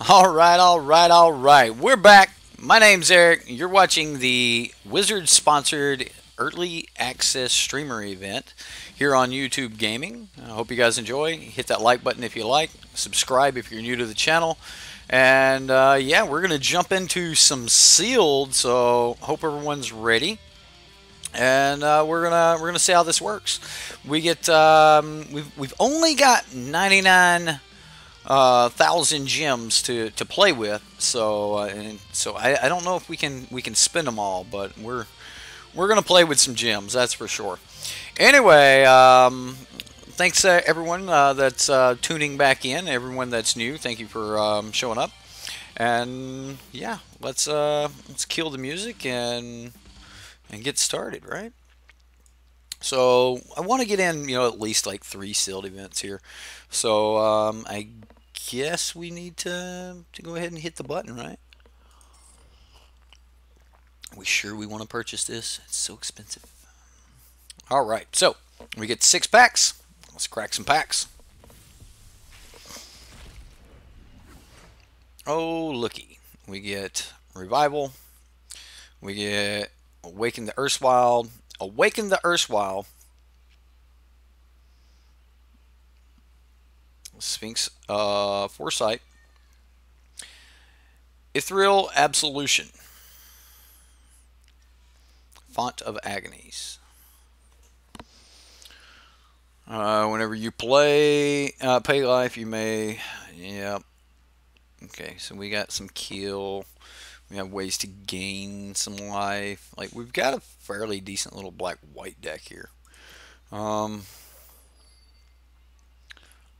All right. We're back. My name's Eric. You're watching the Wizard sponsored early access streamer event here on YouTube Gaming. I hope you guys enjoy. Hit that like button if you like. Subscribe if you're new to the channel. And yeah, we're gonna jump into some sealed. So hope everyone's ready. And we're gonna see how this works. We've only got 99,000 gems to play with, so I don't know if we can spend them all, but we're gonna play with some gems, that's for sure. Anyway, thanks everyone that's tuning back in, everyone that's new. Thank you for showing up, and yeah, let's kill the music and get started, right? So I want to get in, at least like 3 sealed events here. So I guess we need to go ahead and hit the button, right? We sure we want to purchase this? It's so expensive. All right, so we get 6 packs. Let's crack some packs. Oh, looky. We get Revival. We get Awaken the Erstwhile. Awaken the Erstwhile. Sphinx Foresight. Ethereal Absolution. Font of Agonies. Whenever you pay life, you may. Yep. Okay, so we got some kill. We have ways to gain some life. Like, we've got a fairly decent little black-white deck here.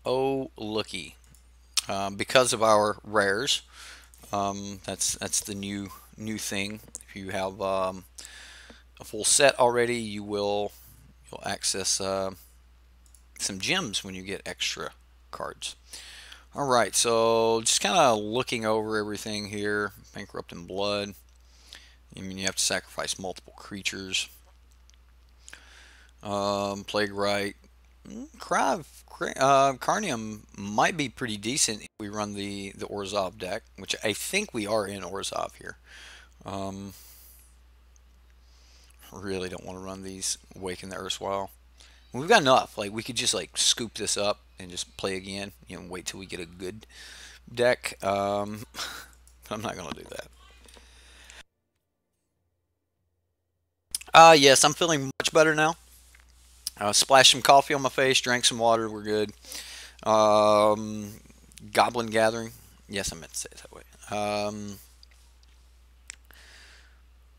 Oh, looky. Because of our rares, that's the new thing. If you have a full set already, you'll access some gems when you get extra cards. Alright, so just kind of looking over everything here. Bankrupting Blood. I mean, you have to sacrifice multiple creatures. Plague Rite. Carnium might be pretty decent if we run the Orzhov deck, which I think we are in Orzhov here. Really don't want to run these Awaken the Erstwhile. We've got enough. Like, we could just like scoop this up and just play again. Wait till we get a good deck. I'm not gonna do that. Yes, I'm feeling much better now. Splashed some coffee on my face, drank some water. We're good. Goblin Gathering. Yes, I meant to say it that way.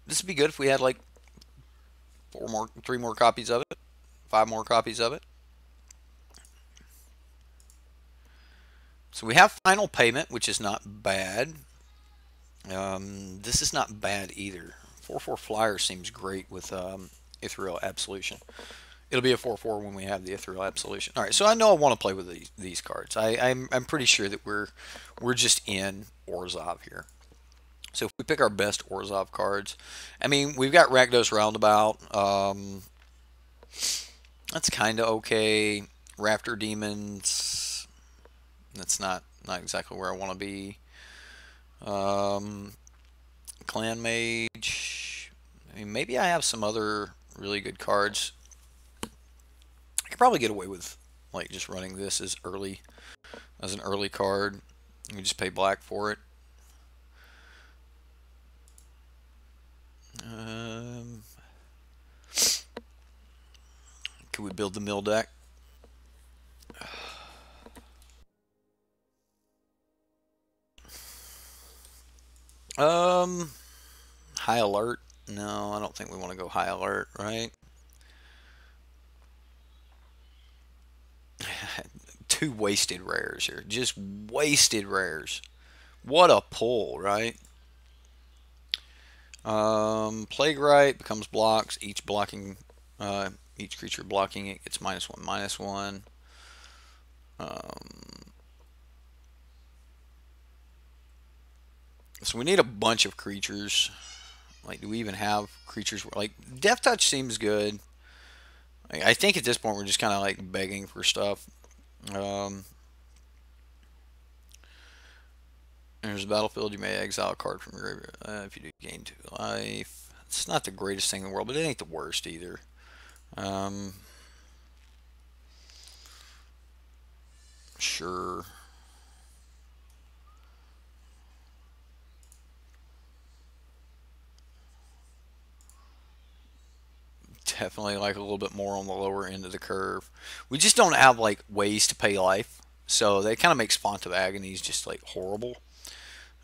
This would be good if we had like 3 more copies of it, 5 more copies of it. So we have Final Payment, which is not bad. This is not bad either. 4/4 Flyer seems great with Ethereal Absolution. It'll be a 4/4 when we have the Ethereal Absolution. All right, so I know I want to play with these cards. I'm pretty sure that we're just in Orzhov here. So if we pick our best Orzhov cards, I mean, we've got Rakdos Roundabout. That's kind of okay. Raptor Demons. That's not exactly where I want to be. Clan Mage. I mean, maybe I have some other really good cards. I could probably get away with like just running this as an early card. You just pay black for it. Could we build the mill deck? High alert? No, I don't think we want to go high alert, right? 2 wasted rares here. Just wasted rares. What a pull, right? Plague Rite becomes blocks. Each creature blocking it gets -1/-1. So we need a bunch of creatures. Like, do we even have creatures? Like, Death Touch seems good. I think at this point we're just kind of like begging for stuff. There's a battlefield. You may exile a card from your graveyard if you do gain 2 life. It's not the greatest thing in the world, but it ain't the worst either. Um, sure. Definitely like a little bit more on the lower end of the curve. We just don't have like ways to pay life, so that kind of makes Font of Agonies just like horrible.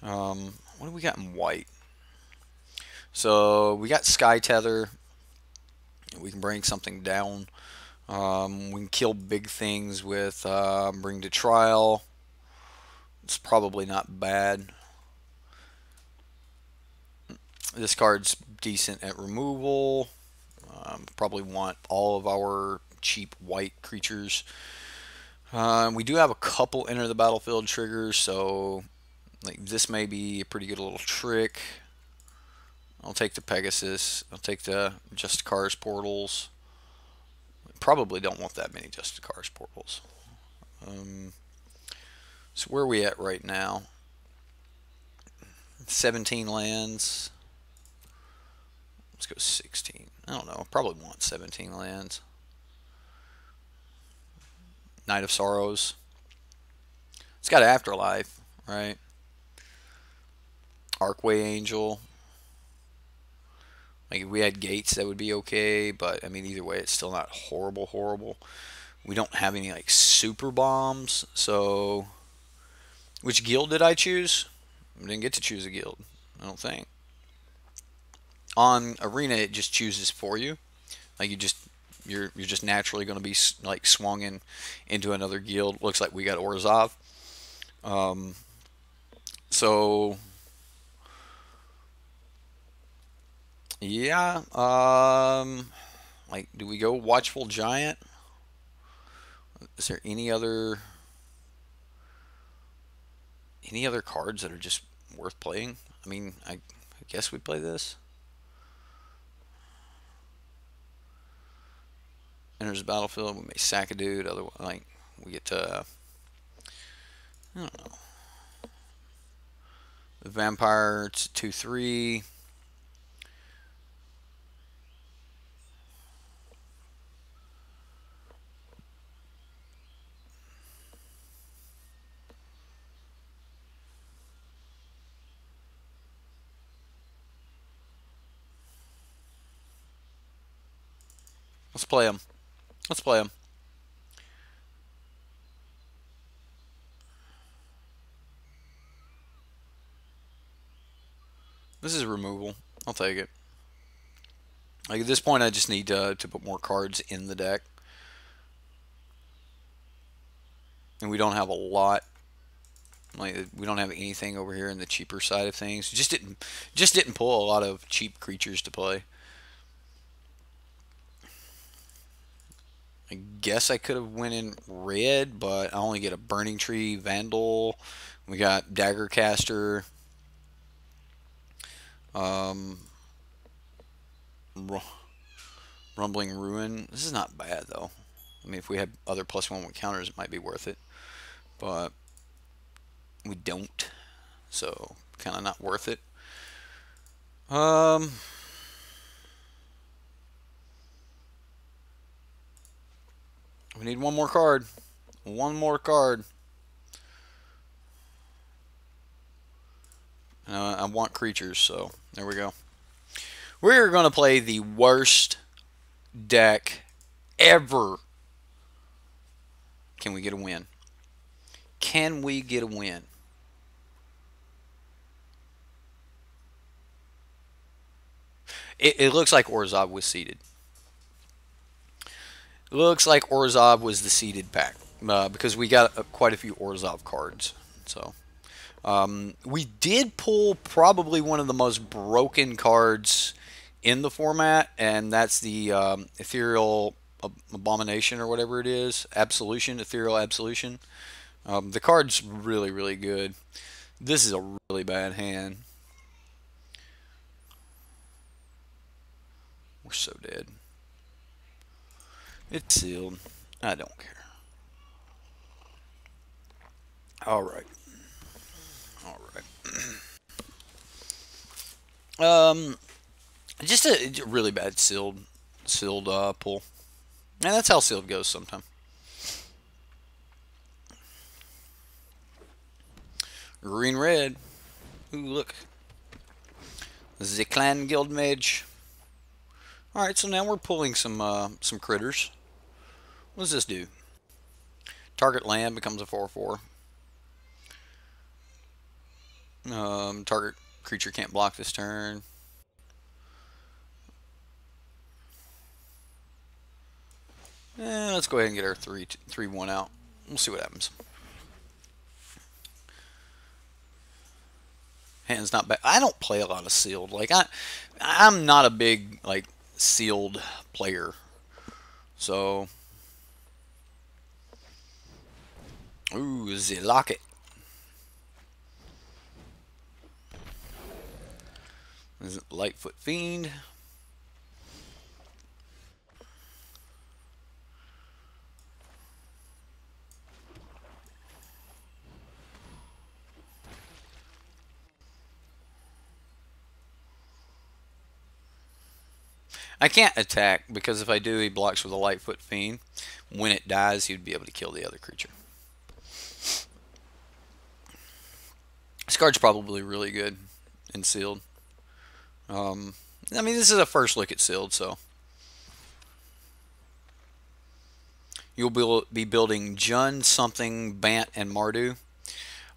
What do we got in white? So we got Sky Tether. We can bring something down. We can kill big things with Bring to Trial. It's probably not bad. This card's decent at removal. Probably want all of our cheap white creatures. We do have a couple enter the battlefield triggers, so like this may be a pretty good little trick. I'll take the Pegasus. I'll take the Just Cars portals. Probably don't want that many Just Cars portals. So where are we at right now? 17 lands. Let's go 16. I don't know. Probably want 17 lands. Night of Sorrows. It's got Afterlife, right? Arcway Angel. Like if we had Gates, that would be okay. But I mean, either way, it's still not horrible, horrible. We don't have any like super bombs. So, which guild did I choose? I didn't get to choose a guild. I don't think. On Arena, it just chooses for you. Like you're just naturally going to be like swung into another guild. Looks like we got Orzhov. So yeah. Like, do we go Watchful Giant? Is there any other cards that are just worth playing? I mean, I guess we play this. Enters the battlefield. We may sack a dude. Otherwise, like we get to. I don't know. The Vampire. It's 2/3. Let's play them. Let's play them. This is removal. I'll take it. Like at this point, I just need to put more cards in the deck, and we don't have a lot. Like we don't have anything over here in the cheaper side of things. Just didn't pull a lot of cheap creatures to play. I guess I could have went in red, but I only get a Burning Tree, Vandal. We got Daggercaster. Um, Rumbling Ruin. This is not bad though. I mean, if we had other +1 counters, it might be worth it. But we don't, so kind of not worth it. We need one more card. One more card. I want creatures, so there we go. We're going to play the worst deck ever. Can we get a win? Can we get a win? It looks like Orzhov was seeded. It looks like Orzhov was the seeded pack because we got quite a few Orzhov cards. So we did pull probably one of the most broken cards in the format, and that's the Ethereal Abomination or whatever it is. Absolution, Ethereal Absolution. The card's really, really good. This is a really bad hand. We're so dead. It's sealed. I don't care. Alright. Alright. Um, just a really bad sealed pull, and that's how sealed goes sometimes. Green red. Ooh, look, the clan guild mage. All right, so now we're pulling some critters. What does this do? Target land becomes a 4/4. Target creature can't block this turn. Let's go ahead and get our 3/1 out. We'll see what happens. Hand's not bad. I don't play a lot of sealed. Like I'm not a big like sealed player. So, ooh, the locket. Is it Lightfoot Fiend? I can't attack because if I do, he blocks with a Lightfoot Fiend. When it dies, he would be able to kill the other creature. This card's probably really good in sealed. I mean, this is a first look at sealed, so you'll be building Jund, something, Bant, and Mardu.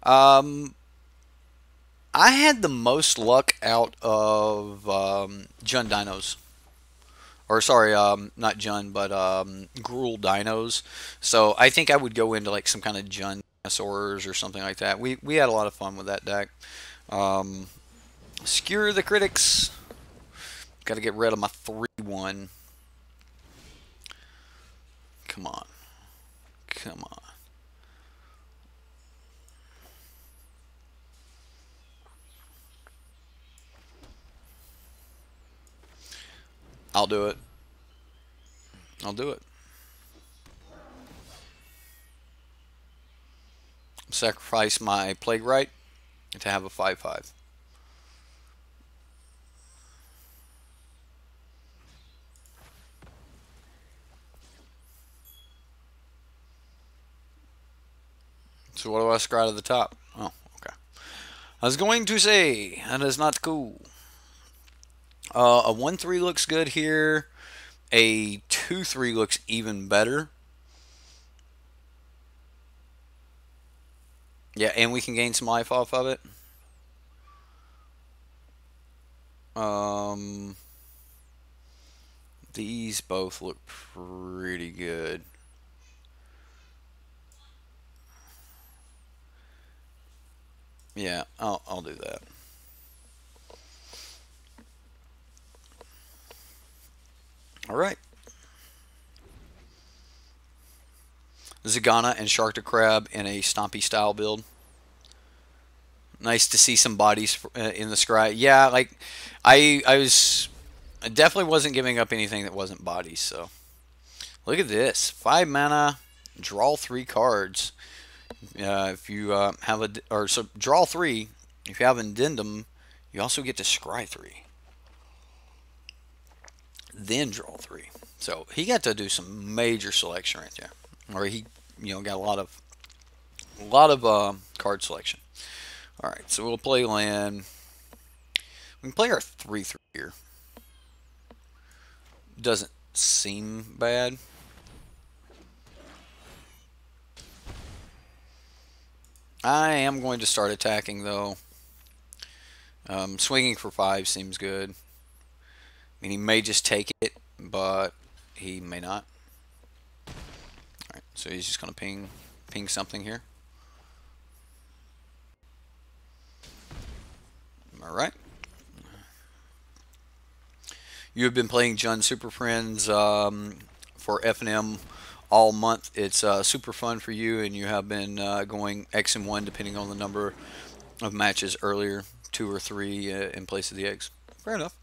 Um, I had the most luck out of Jund Dinos. Or sorry, not Jund, but Gruul Dinos. So I think I would go into like some kind of Jund dinosaurs or something like that. We had a lot of fun with that deck. Skewer the critics. Got to get rid of my 3/1. Come on. Come on. I'll do it. I'll do it. Sacrifice my Plague Right to have a 5/5. So what do I scry to the top? Oh, okay. I was going to say, that is not cool. A 1/3 looks good here. A 2/3 looks even better. Yeah, and we can gain some life off of it. These both look pretty good. Yeah, I'll do that. All right. Zagana and Shark the Crab in a Stompy style build. Nice to see some bodies in the scry. Yeah, like I definitely wasn't giving up anything that wasn't bodies. So look at this: 5 mana, draw 3 cards. If you have a or so draw 3. If you have an addendum, you also get to scry 3. Then draw 3. So he got to do some major selection right there, or he got a lot of card selection. All right, so we'll play land. We can play our 3/3 here. Doesn't seem bad. I am going to start attacking though. Swinging for 5 seems good. I mean, he may just take it, but he may not. All right, so he's just going to ping something here. All right. You have been playing Jund Super Friends for FNM all month. It's super fun for you, and you have been going X and 1 depending on the number of matches earlier, 2 or 3 in place of the eggs. Fair enough.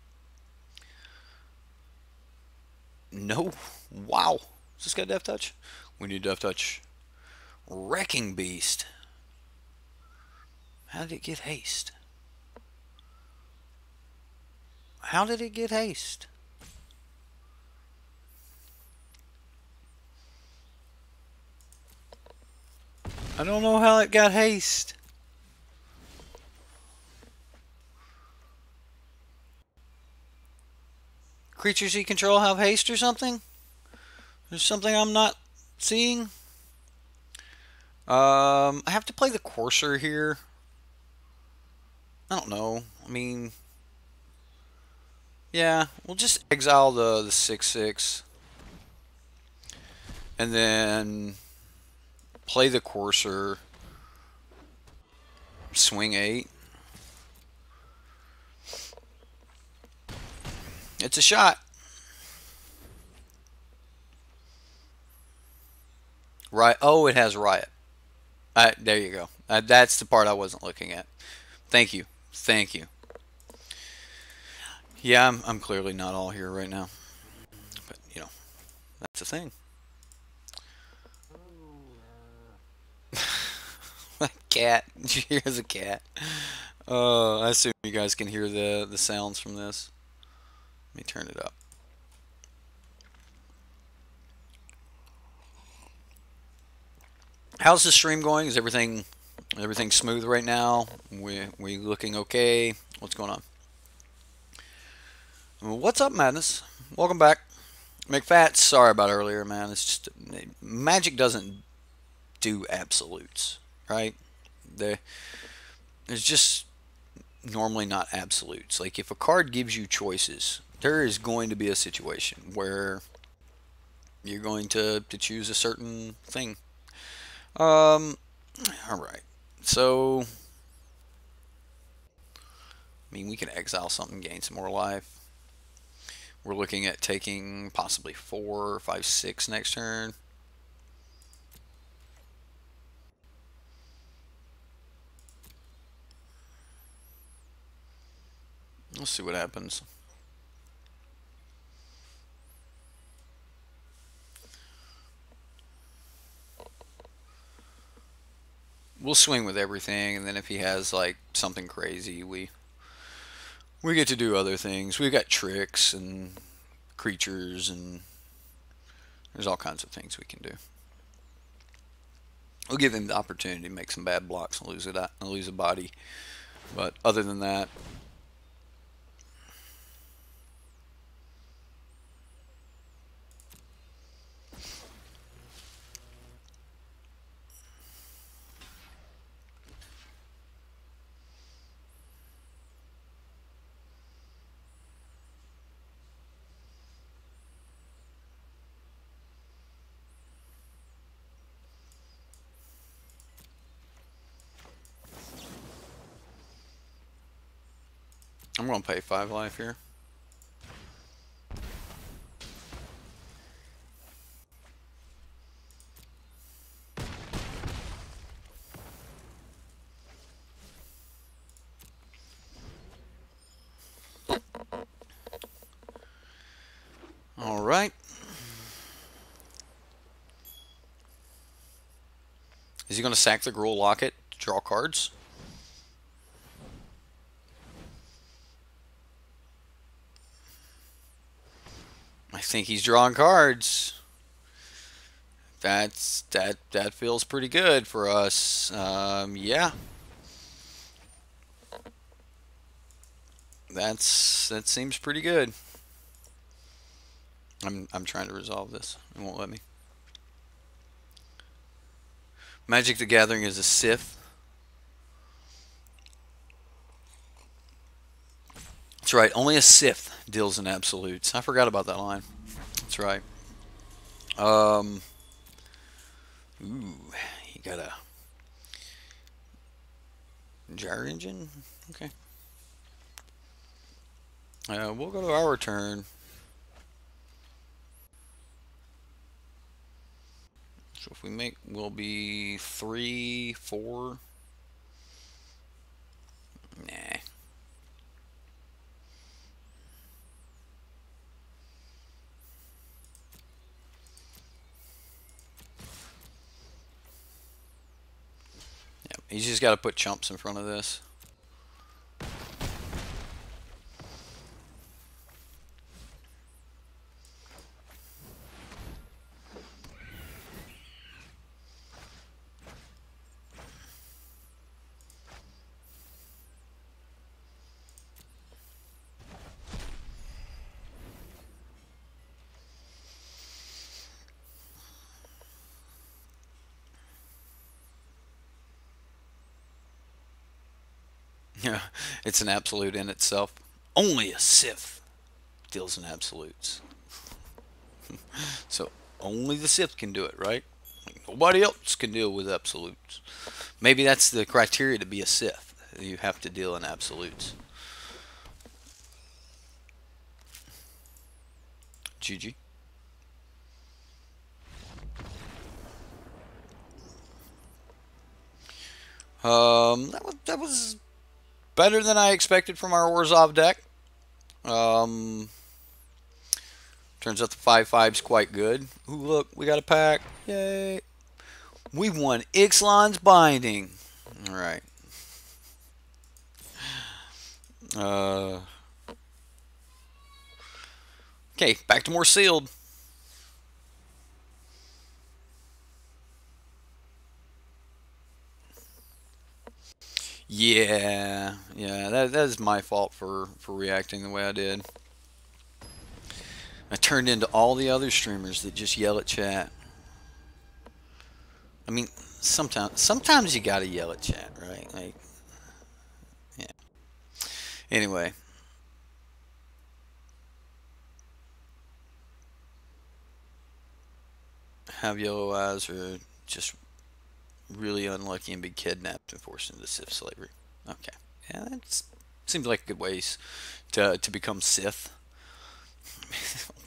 No. Wow. Has this got Death Touch? We need Death Touch. Wrecking Beast. How did it get haste? How did it get haste? I don't know how it got haste. Creatures you control have haste or something? There's something I'm not seeing. I have to play the Courser here. I don't know. I mean, yeah, we'll just exile the 6/6. And then play the Courser. Swing 8. It's a shot. Right. Oh, it has Riot. There you go. That's the part I wasn't looking at. Thank you. Thank you. Yeah, I'm clearly not all here right now. But, you know, that's the thing. Cat. Here's a cat. I assume you guys can hear the sounds from this. Let me turn it up. How's the stream going? Is everything smooth right now? We looking okay? What's going on? What's up, Madness? Welcome back. McFats, sorry about earlier, man. It's just Magic doesn't do absolutes, right? There's just normally not absolutes. Like if a card gives you choices, there is going to be a situation where you're going to choose a certain thing. All right. So, I mean, we can exile something, gain some more life. We're looking at taking possibly 4, 5, 6 next turn. Let's see what happens. We'll swing with everything, and then if he has like something crazy, we get to do other things. We've got tricks and creatures, and there's all kinds of things we can do. We'll give him the opportunity to make some bad blocks and lose a body. But other than that, I'm going to pay 5 life here. All right. Is he going to sack the Gruul Locket to draw cards? I think he's drawing cards. That feels pretty good for us. Yeah. That seems pretty good. I'm trying to resolve this. It won't let me. Magic the Gathering is a Sith. That's right. Only a Sith deals in absolutes. I forgot about that line. That's right. Ooh, you got a gyre engine. Okay. We'll go to our turn. So if we make, we'll be 3, 4. Nah. Yeah, he's just got to put chumps in front of this. Yeah, it's an absolute in itself. Only a Sith deals in absolutes. So only the Sith can do it, right? Like, nobody else can deal with absolutes. Maybe that's the criteria to be a Sith. You have to deal in absolutes. GG. That was better than I expected from our Orzhov deck. Um, Turns out the 5/5's quite good. Ooh, look, we got a pack. Yay. We won Ixalan's Binding. All right. Uh, okay, back to more sealed. Yeah, that is my fault for reacting the way I did. I turned into all the other streamers that just yell at chat. I mean, sometimes you gotta yell at chat, right? Like, yeah. Anyway, have yellow eyes or just really unlucky and be kidnapped and forced into Sith slavery. Okay, yeah, that seems like good ways to become Sith.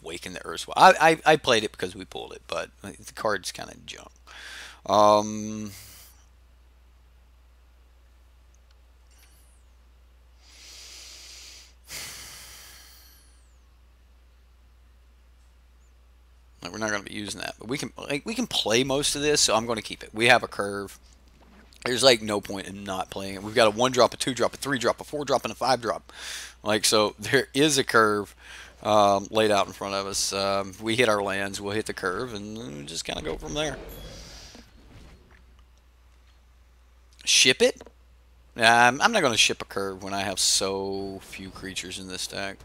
Awaken the Earth's. I played it because we pulled it, but the card's kind of junk. Um, we're not going to be using that, but we can play most of this, so I'm going to keep it. We have a curve. There's like no point in not playing it. We've got a 1-drop, a 2-drop, a 3-drop, a 4-drop, and a 5-drop. Like, so there is a curve laid out in front of us. We hit our lands, we'll hit the curve, and we just kind of go from there. Ship it? I'm not going to ship a curve when I have so few creatures in this stack.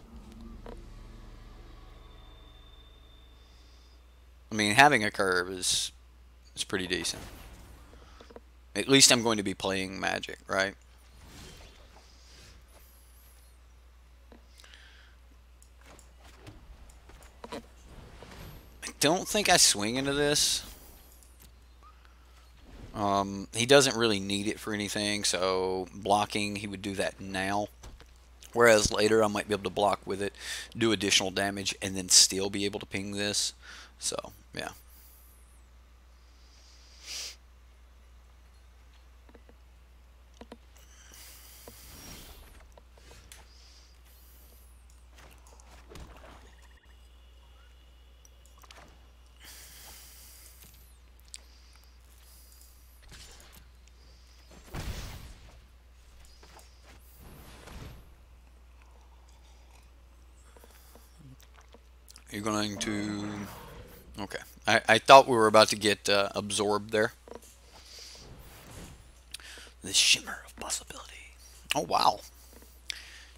I mean, having a curve is pretty decent. At least I'm going to be playing Magic, right? I don't think I swing into this. He doesn't really need it for anything, so blocking, he would do that now. Whereas later I might be able to block with it, do additional damage, and then still be able to ping this. So, yeah. You're going to... Okay. I thought we were about to get absorbed there. The Shimmer of Possibility. Oh, wow.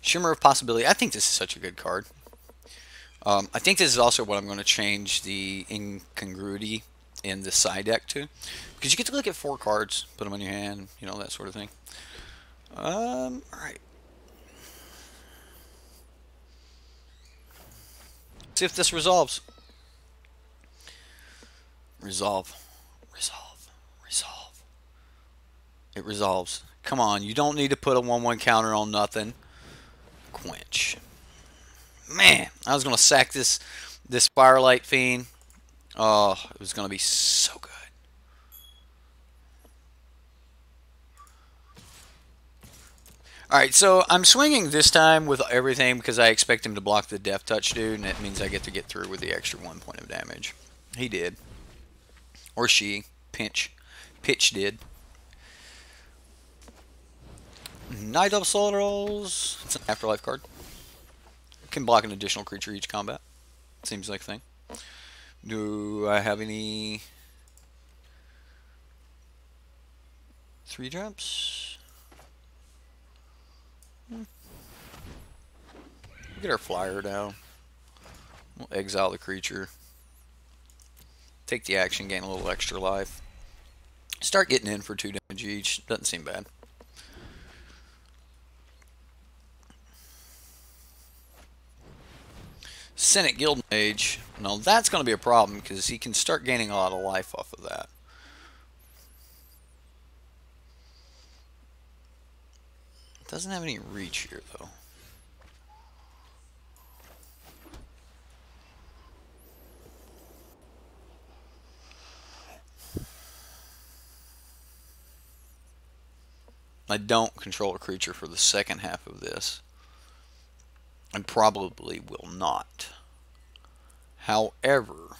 Shimmer of Possibility. I think this is such a good card. I think this is also what I'm going to change the incongruity in the side deck to. Because you get to look at 4 cards, put them in your hand, you know, that sort of thing. Alright. See if this resolves. Resolve. Resolve. Resolve. It resolves. Come on, you don't need to put a 1/1 counter on nothing. Quench. Man, I was going to sack this Firelight Fiend. Oh, it was going to be so good. Alright, so I'm swinging this time with everything because I expect him to block the Death Touch dude, and it means I get to get through with the extra 1 point of damage. He did. Or she. Pinch. Pitch did. Night of Soul. It's an Afterlife card. Can block an additional creature each combat. Seems like a thing. Do I have any 3-drops? Get our flyer down. We'll exile the creature. Take the action, gain a little extra life. Start getting in for 2 damage each. Doesn't seem bad. Senate Guild Mage. Now that's going to be a problem because he can start gaining a lot of life off of that. Doesn't have any reach here though. I don't control a creature for the second half of this. And probably will not. However,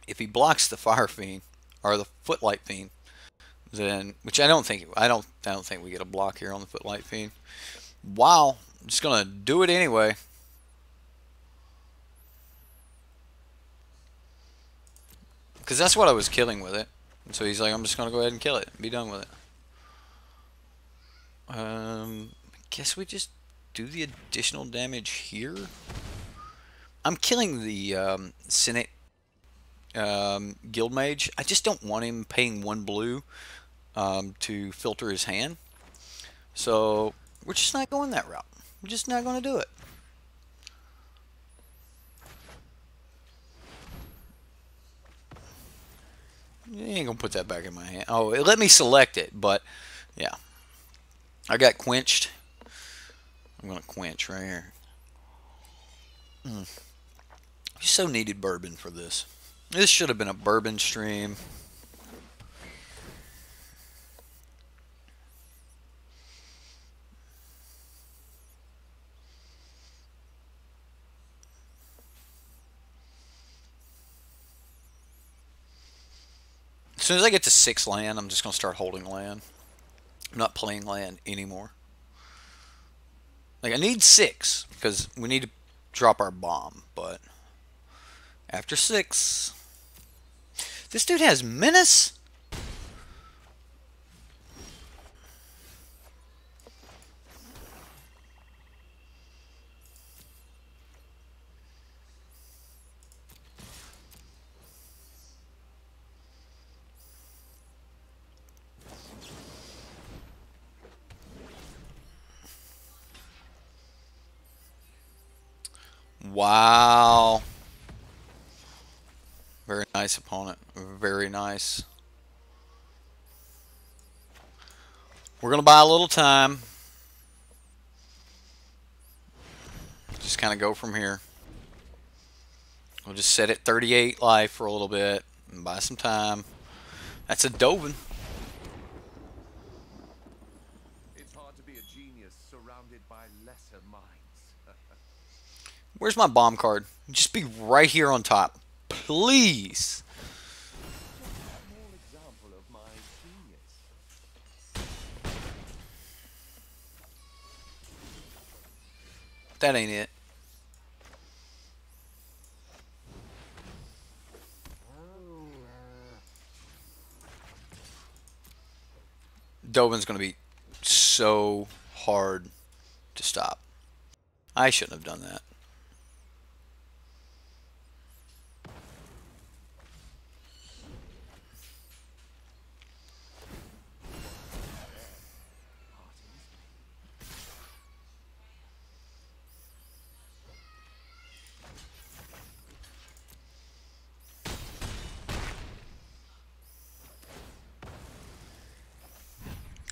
if he blocks the Fire Fiend or the Footlight Fiend, then which I don't think we get a block here on the Footlight Fiend. Wow, I'm just gonna do it anyway. Because that's what I was killing with it. And so he's like, I'm just going to go ahead and kill it and be done with it. I guess we just do the additional damage here. I'm killing the Senate Guild Mage. I just don't want him paying 1 blue to filter his hand. So we're just not going that route. We're just not going to do it. You ain't gonna put that back in my hand. Oh, it let me select it, but yeah. I got quenched. I'm gonna quench right here. You so needed bourbon for this. This should have been a bourbon stream. As soon as I get to 6 land, I'm just going to start holding land. I'm not playing land anymore. Like, I need 6, because we need to drop our bomb, but after 6... This dude has Menace? Wow. Very nice opponent. Very nice. We're going to buy a little time. Just kind of go from here. We'll just set it 38 life for a little bit and buy some time. That's a Dovin. It's hard to be a genius surrounded by lesser minds. Where's my bomb card? Just be right here on top. Please. Small example of my genius. That ain't it. Dovin's going to be so hard to stop. I shouldn't have done that.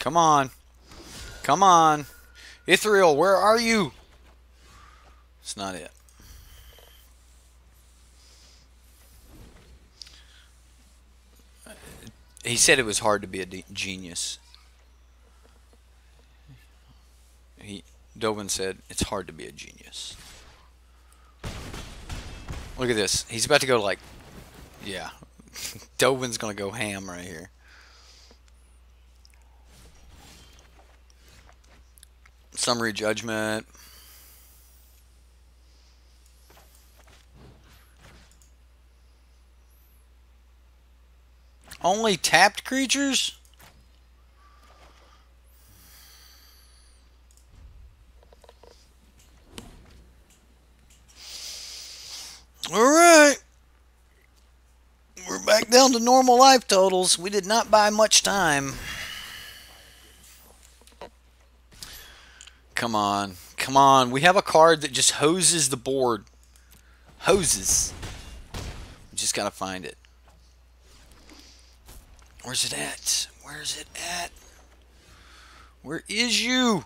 Come on. Come on. Ithriel, where are you? It's not it. He said it was hard to be a genius. Dovin said it's hard to be a genius. Look at this. He's about to go like, yeah. Dovin's going to go ham right here. Summary Judgment. Only tapped creatures? Alright. We're back back down to normal life totals. We did not buy much time. Come on. Come on. We have a card that just hoses the board. Hoses. We just gotta find it. Where's it at? Where's it at? Where is you?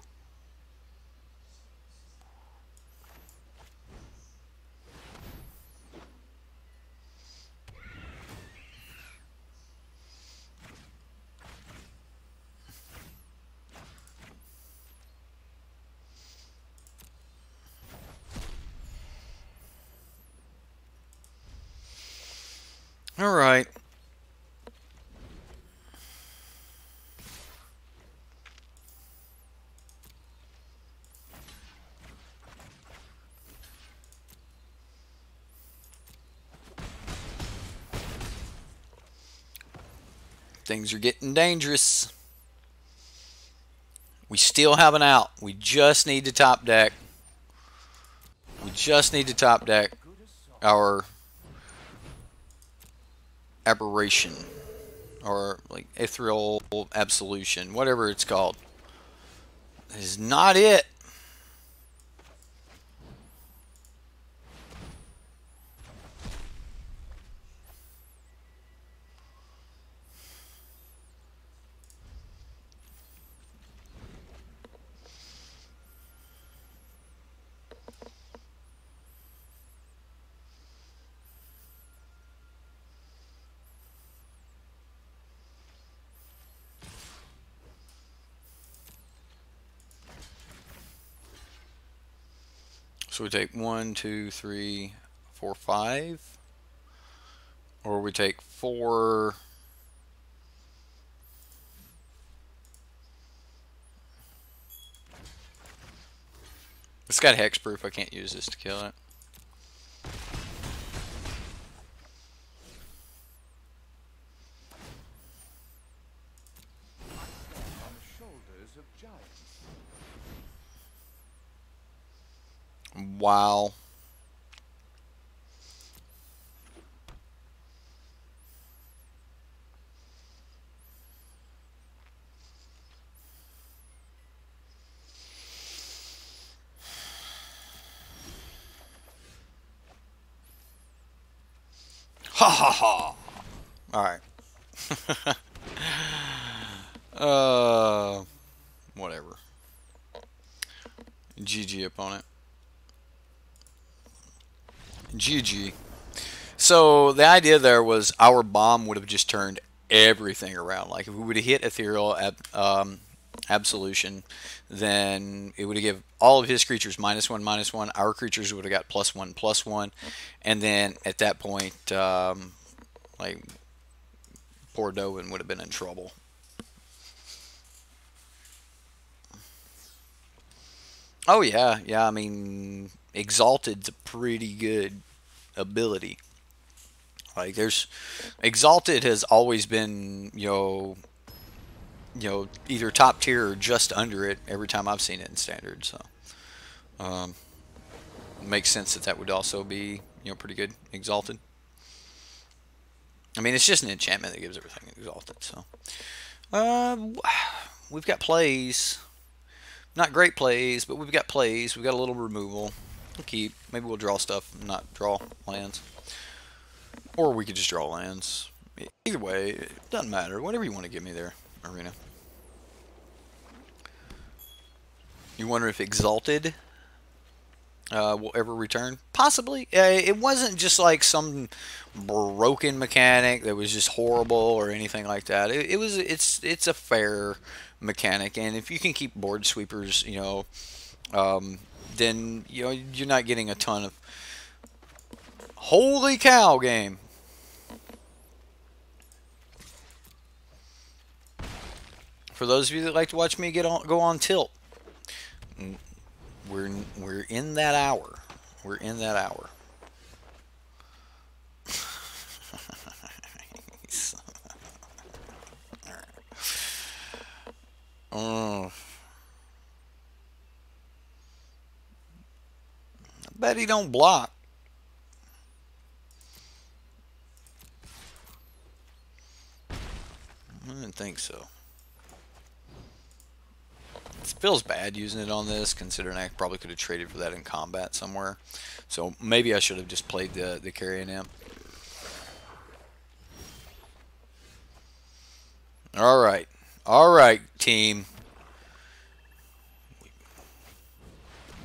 All right. Things are getting dangerous. We still have an out. We just need to top deck. We just need to top deck our aberration. Or like ethereal absolution. Whatever it's called. That is not it. So we take 1, 2, 3, 4, 5. Or we take 4. It's got hexproof. I can't use this to kill it. On the shoulders of giants. Wow. Ha ha ha. Alright. Whatever. GG opponent. GG. So the idea there was our bomb would have just turned everything around. Like if we would have hit ethereal absolution, then it would have given all of his creatures -1/-1. Our creatures would have got +1/+1, and then at that point, like poor Dovan would have been in trouble. Oh yeah, yeah. I mean, Exalted's a pretty good ability. Like there's Exalted has always been, either top tier or just under it every time I've seen it in Standard. So it makes sense that that would also be, pretty good Exalted. I mean, it's just an enchantment that gives everything Exalted. So we've got plays, not great plays, but we've got plays. We've got a little removal. We'll keep. Maybe we'll draw stuff, not draw lands. Or we could just draw lands. Either way, it doesn't matter. Whatever you want to give me there, Arena. You wonder if Exalted will ever return? Possibly. It wasn't just like some broken mechanic that was just horrible or anything like that. It's a fair mechanic, and if you can keep board sweepers, then you're not getting a ton of holy cow game. For those of you that like to watch me go on tilt, we're in that hour. We're in that hour. I bet he don't block. even think so. It feels bad using it on this, considering I probably could have traded for that in combat somewhere. So maybe I should have just played the carrion imp. Alright. Alright, team.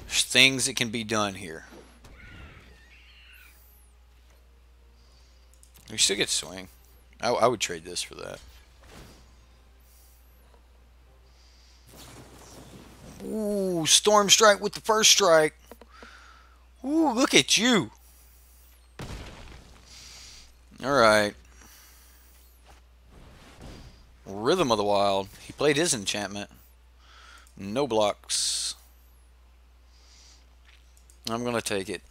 There's things that can be done here. We still get swing. I would trade this for that. Ooh, storm strike with the first strike. Ooh, look at you. Alright. Rhythm of the Wild. He played his enchantment. No blocks. I'm going to take it.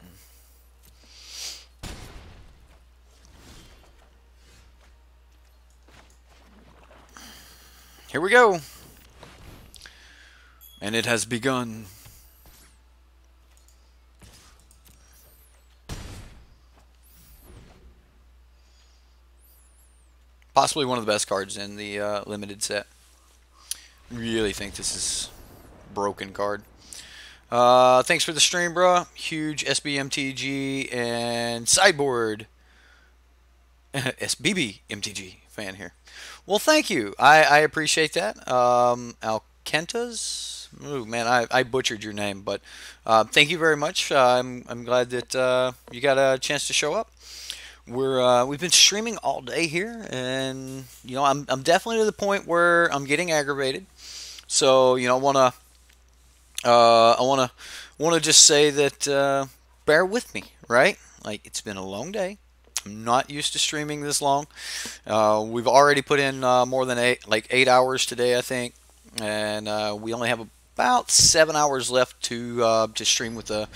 Here we go. And it has begun. Possibly one of the best cards in the limited set. Really think this is a broken card. Thanks for the stream, bro. Huge SBMTG and sideboard SBBMTG fan here. Well, thank you. I appreciate that. Alkentas? Ooh, man, I butchered your name, but thank you very much. I'm glad that you got a chance to show up. We've been streaming all day here, and you know I'm definitely to the point where I'm getting aggravated. So you know I wanna just say that bear with me, right? Like it's been a long day. I'm not used to streaming this long. We've already put in more than 8 hours today, I think, and we only have about 7 hours left to stream with the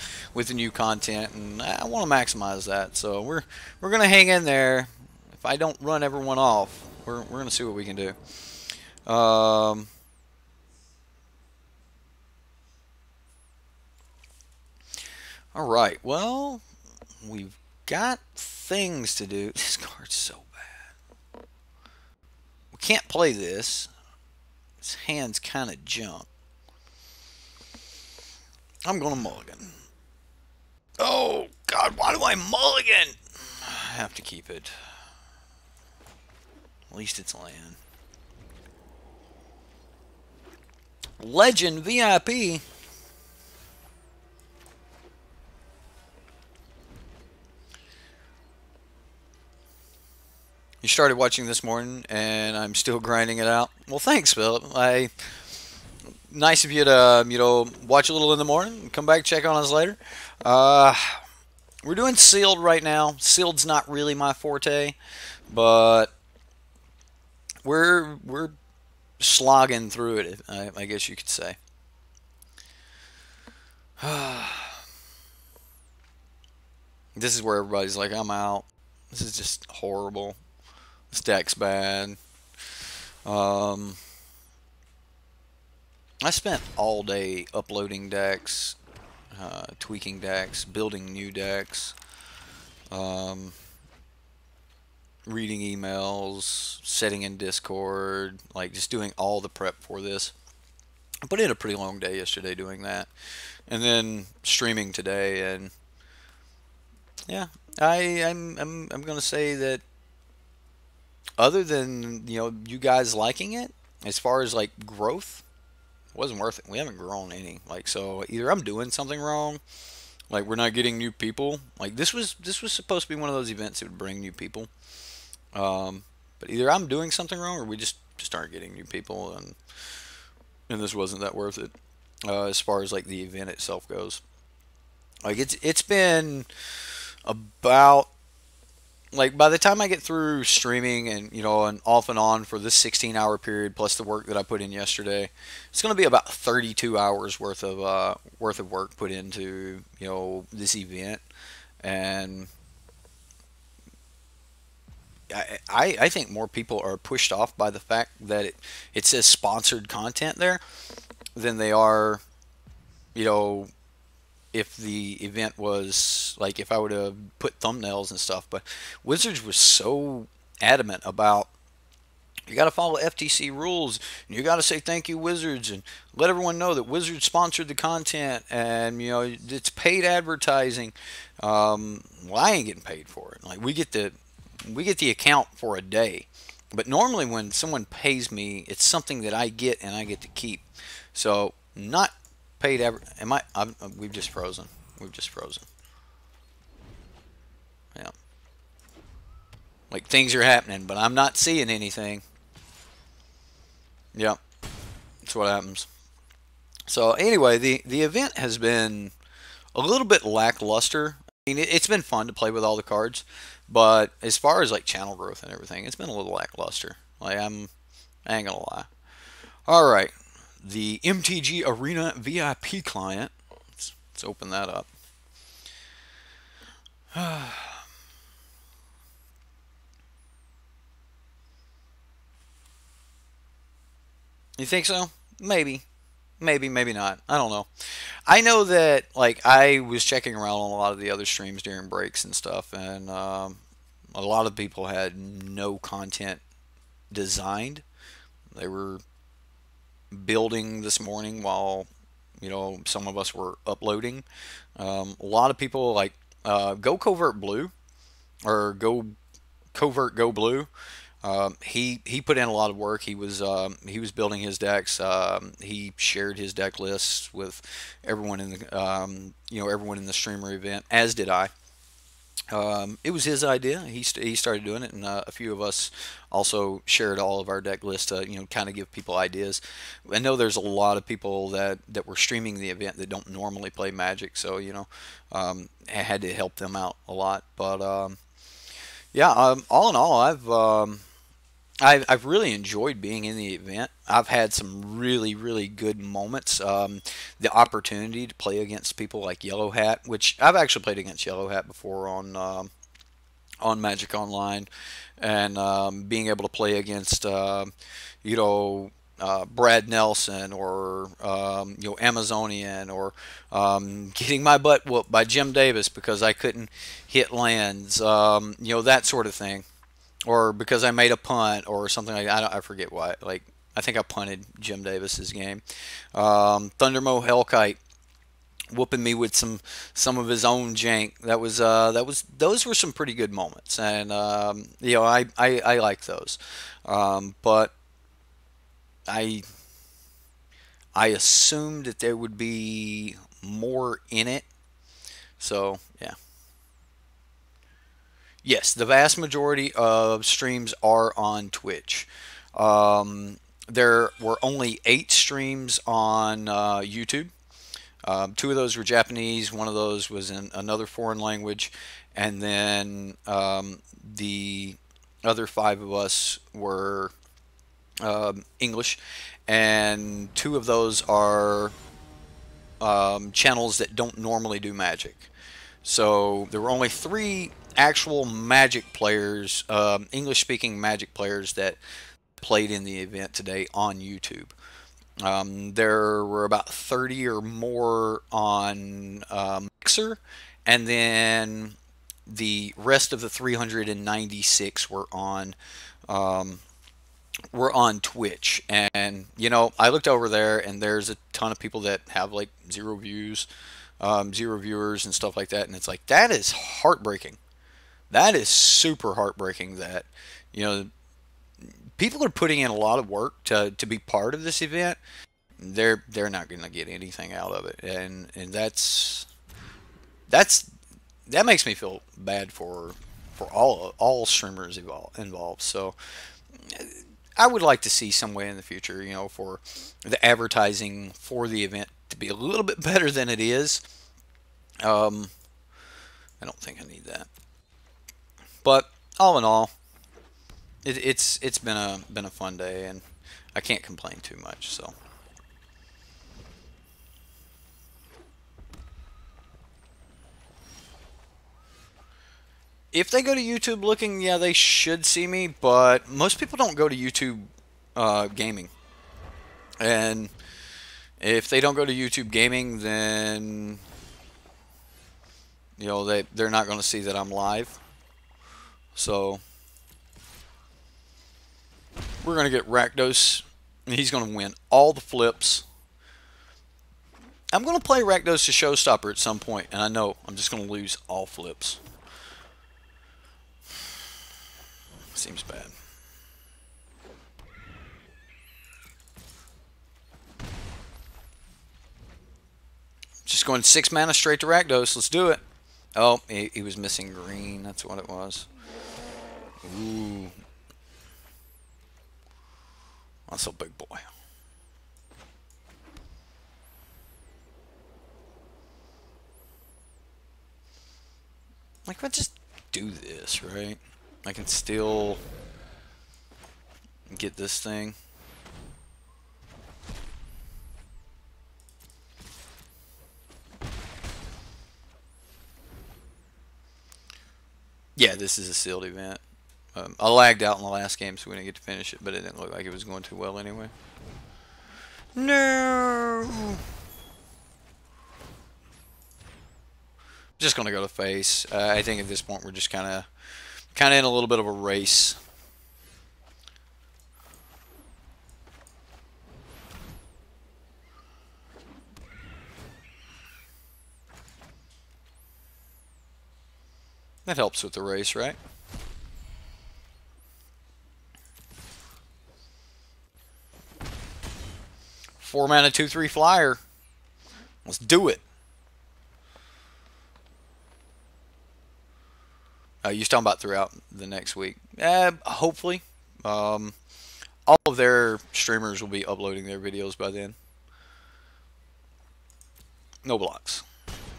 new content, and I want to maximize that. So we're gonna hang in there. If I don't run everyone off, we're gonna see what we can do. All right. Well, we've got things to do. This card's so bad. We can't play this. His hand's kind of junk. I'm going to mulligan. Oh, God, why do I mulligan? I have to keep it. At least it's land. Legend VIP. You started watching this morning, and I'm still grinding it out. Well, thanks, Philip. Nice of you to watch a little in the morning and come back check on us later. We're doing sealed right now. Sealed's not really my forte, but we're slogging through it, I guess you could say. This is where everybody's like, I'm out. This is just horrible. This deck's bad. I spent all day uploading decks, tweaking decks, building new decks, reading emails, setting in Discord, like just doing all the prep for this. I put in a pretty long day yesterday doing that, and then streaming today, and yeah, I'm gonna say that other than you guys liking it, as far as like growth, it wasn't worth it. We haven't grown any. Like, so either I'm doing something wrong, like we're not getting new people. Like this was supposed to be one of those events that would bring new people. But either I'm doing something wrong, or we just aren't getting new people, and this wasn't that worth it. As far as like the event itself goes, like it's been about, like, by the time I get through streaming and and off and on for this 16-hour period plus the work that I put in yesterday, it's going to be about 32 hours worth of work put into this event. And I think more people are pushed off by the fact that it says sponsored content there than they are, if the event was like, if I would have put thumbnails and stuff. But Wizards was so adamant about You got to follow FTC rules. And you got to say thank you, Wizards, and let everyone know that Wizards sponsored the content, and it's paid advertising. Well, I ain't getting paid for it. Like we get the account for a day, but normally when someone pays me, it's something that I get and I get to keep. So not paid. Am I? We've just frozen. We've just frozen. Yeah. Like things are happening, but I'm not seeing anything. Yeah, that's what happens. So anyway, the event has been a little bit lackluster. I mean, it's been fun to play with all the cards, but as far as like channel growth and everything, it's been a little lackluster. Like I ain't gonna lie. All right, the MTG Arena VIP client. Let's open that up. You think so? Maybe. Maybe, maybe not. I don't know. I know that like I was checking around on a lot of the other streams during breaks and stuff, and a lot of people had no content designed. They were building this morning while some of us were uploading. A lot of people like Go Covert Blue or Go Covert Go Blue. He put in a lot of work. He was building his decks. He shared his deck lists with everyone in the everyone in the streamer event, as did I. It was his idea. He started doing it, and a few of us also shared all of our deck lists to kind of give people ideas. I know there's a lot of people that were streaming the event that don't normally play Magic, so I had to help them out a lot. But yeah, all in all, I've really enjoyed being in the event. I've had some really, really good moments. The opportunity to play against people like Yellow Hat, which I've actually played against Yellow Hat before on Magic Online, and being able to play against Brad Nelson or Amazonian, or getting my butt whooped by Jim Davis because I couldn't hit lands, that sort of thing, or because I made a punt or something like that. I forget why. Like I think I punted Jim Davis's game. Thundermo Hellkite whooping me with some of his own jank. Those were some pretty good moments, and I like those. But I I assumed that there would be more in it. So yeah. Yes, the vast majority of streams are on Twitch. There were only 8 streams on YouTube. Two of those were Japanese, one of those was in another foreign language, and then the other 5 of us were English, and 2 of those are channels that don't normally do Magic. So there were only 3 actual Magic players, English-speaking Magic players that played in the event today on YouTube. There were about 30 or more on Mixer, and then the rest of the 396 were on Twitch. And I looked over there, and there's a ton of people that have like 0 views, 0 viewers, and stuff like that. And it's like, that is heartbreaking. That is super heartbreaking that people are putting in a lot of work to be part of this event. They're not going to get anything out of it, and that makes me feel bad for all streamers involved. So I would like to see some way in the future, for the advertising for the event to be a little bit better than it is. I don't think I need that, but all in all, it's been a fun day, and I can't complain too much. So if they go to YouTube looking, yeah, they should see me. But most people don't go to YouTube gaming, and if they don't go to YouTube gaming, then they're not going to see that I'm live. So We're going to get Rakdos. And he's going to win all the flips. I'm going to play Rakdos to Showstopper at some point, and I know I'm just going to lose all flips. Seems bad. Just going 6 mana straight to Rakdos. Let's do it. Oh, he was missing green. That's what it was. Ooh. That's a big boy. Like, if I just do this, right? I can still get this thing. Yeah, this is a sealed event. I lagged out in the last game, so we didn't get to finish it, but it didn't look like it was going too well anyway. No! Just going to go to face. I think at this point we're just kind of in a little bit of a race. That helps with the race, right? Four mana, 2/3 flyer. Let's do it. You're talking about throughout the next week. Hopefully. All of their streamers will be uploading their videos by then. No blocks.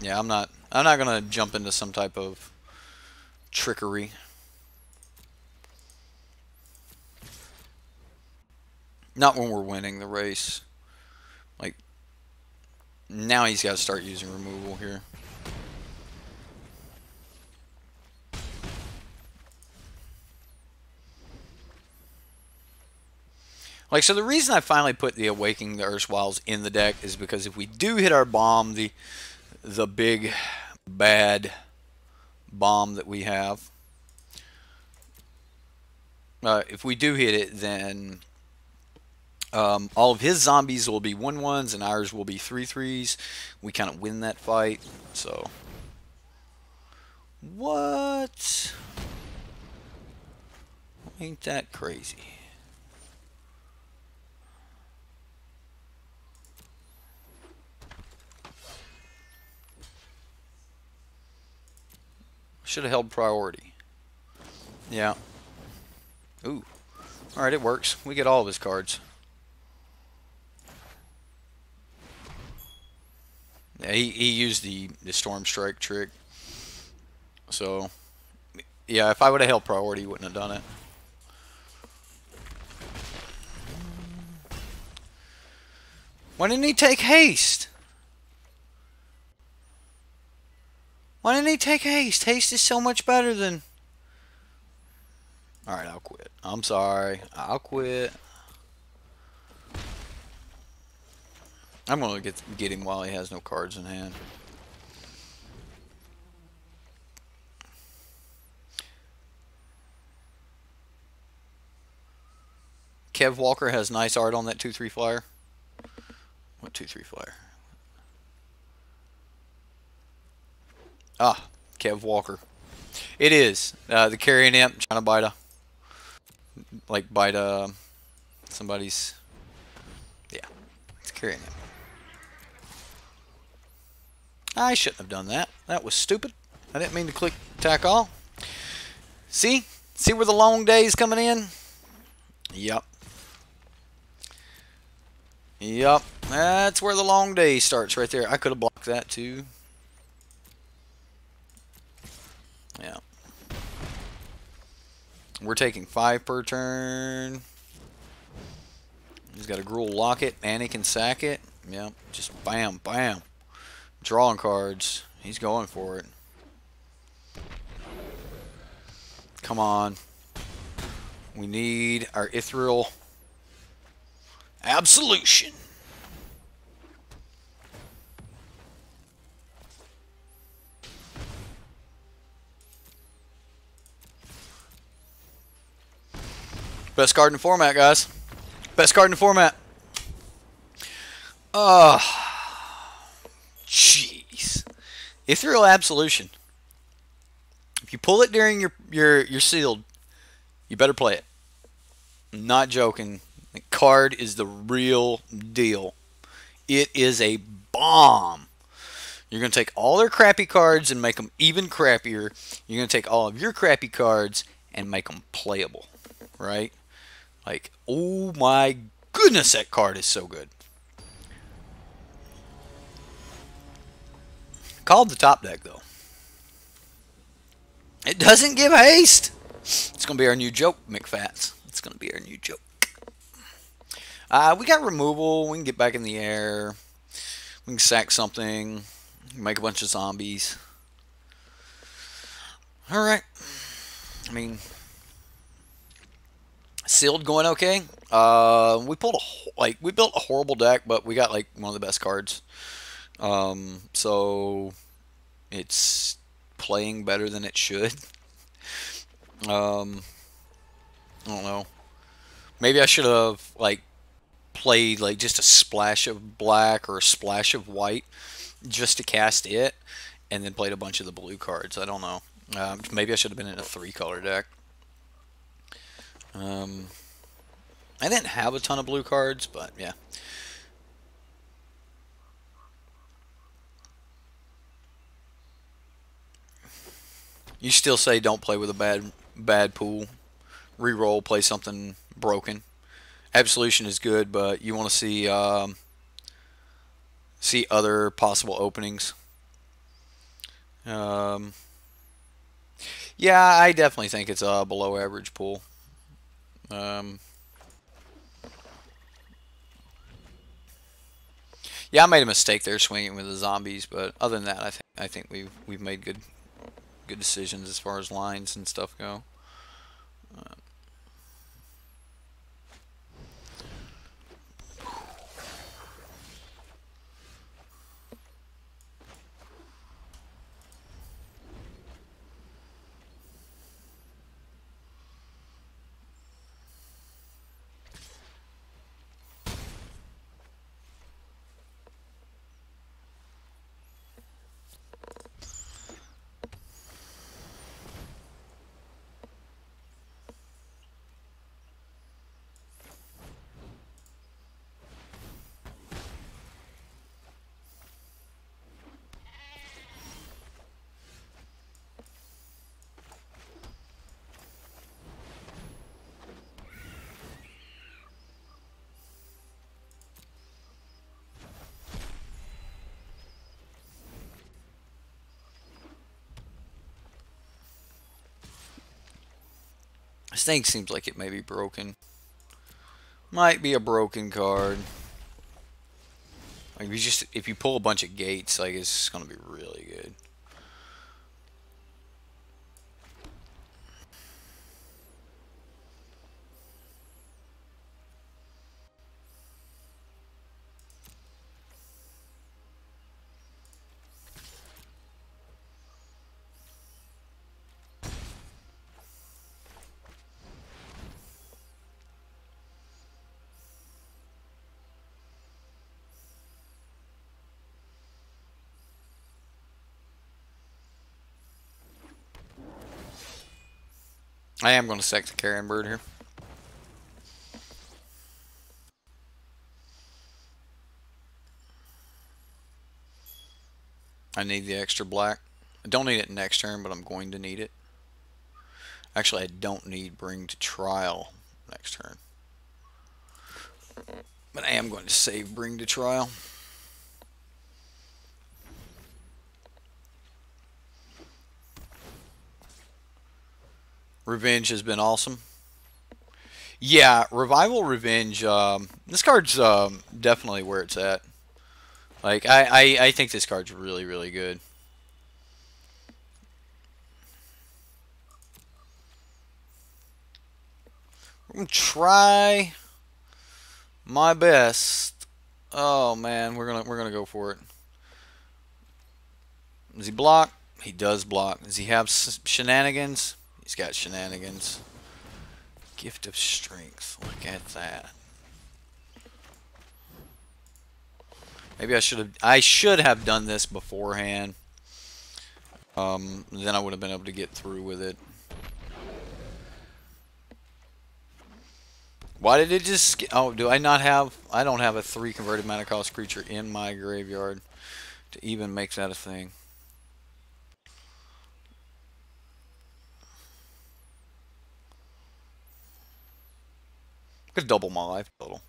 Yeah, I'm not gonna jump into some type of trickery. Not when we're winning the race. Like, now he's got to start using removal here. Like, so the reason I finally put the Awakening the Erstwhiles in the deck is because if we do hit our bomb, the big bad bomb that we have, if we do hit it, then all of his zombies will be 1/1s and ours will be 3/3s. We kind of win that fight. So, what? Ain't that crazy? Should have held priority. Yeah. Ooh. Alright, it works. We get all of his cards. Yeah, he used the Storm Strike trick. So, yeah, if I would have held priority, he wouldn't have done it. Why didn't he take haste? Why didn't he take haste? Haste is so much better than... Alright, I'll quit. I'm sorry. I'll quit. I'm going to get him while he has no cards in hand. Kev Walker has nice art on that 2/3 flyer. What 2/3 flyer? Ah, Kev Walker. It is. The carrion imp trying to bite somebody's... Yeah, it's a carrion imp. I shouldn't have done that. That was stupid. I didn't mean to click attack all. See? See where the long day's coming in? Yep. Yep. That's where the long day starts right there. I could have blocked that too. Yeah. We're taking 5 per turn. He's got a Gruul Locket and he can sack it. Yep. Just bam, bam. Drawing cards. He's going for it. Come on. We need our Ethereal Absolution. Best card in the format, guys. Best card in the format. Oh, jeez. Ethereal Absolution. If you pull it during your sealed, you better play it. I'm not joking. The card is the real deal. It is a bomb. You're going to take all their crappy cards and make them even crappier. You're going to take all of your crappy cards and make them playable. Right? Like, oh my goodness, that card is so good. Called the top deck, though. It doesn't give haste. It's going to be our new joke, McFats. It's going to be our new joke. We got removal. We can get back in the air. We can sack something. Make a bunch of zombies. Alright. I mean, sealed going okay. We pulled we built a horrible deck, but we got like one of the best cards. So it's playing better than it should. I don't know. Maybe I should have like played like just a splash of black or a splash of white just to cast it, and then played a bunch of the blue cards. I don't know. Maybe I should have been in a 3-color deck. I didn't have a ton of blue cards, but yeah. You still say don't play with a bad pool. Reroll, play something broken. Absolution is good, but you want to see other possible openings. Yeah, I definitely think it's a below average pool. Yeah, I made a mistake there swinging with the zombies, but other than that, I think we've made good decisions as far as lines and stuff go. This thing seems like it may be broken. Might be a broken card. Like if you pull a bunch of gates, like it's gonna be really good. I am going to sack the carrion bird here. I need the extra black. I don't need it next turn, but I'm going to need it. Actually, I don't need bring to trial next turn. But I am going to save bring to trial. Revenge has been awesome. Yeah, Revival Revenge. This card's definitely where it's at. Like, I think this card's really, really good. I'm gonna try my best. Oh man, we're gonna go for it. Does he block? He does block. Does he have shenanigans? He's got shenanigans. Gift of Strength. Look at that. Maybe I should have done this beforehand. Then I would have been able to get through with it. Why did it just... Oh, do I not have... I don't have a 3 converted mana cost creature in my graveyard to even make that a thing. Could double my life total.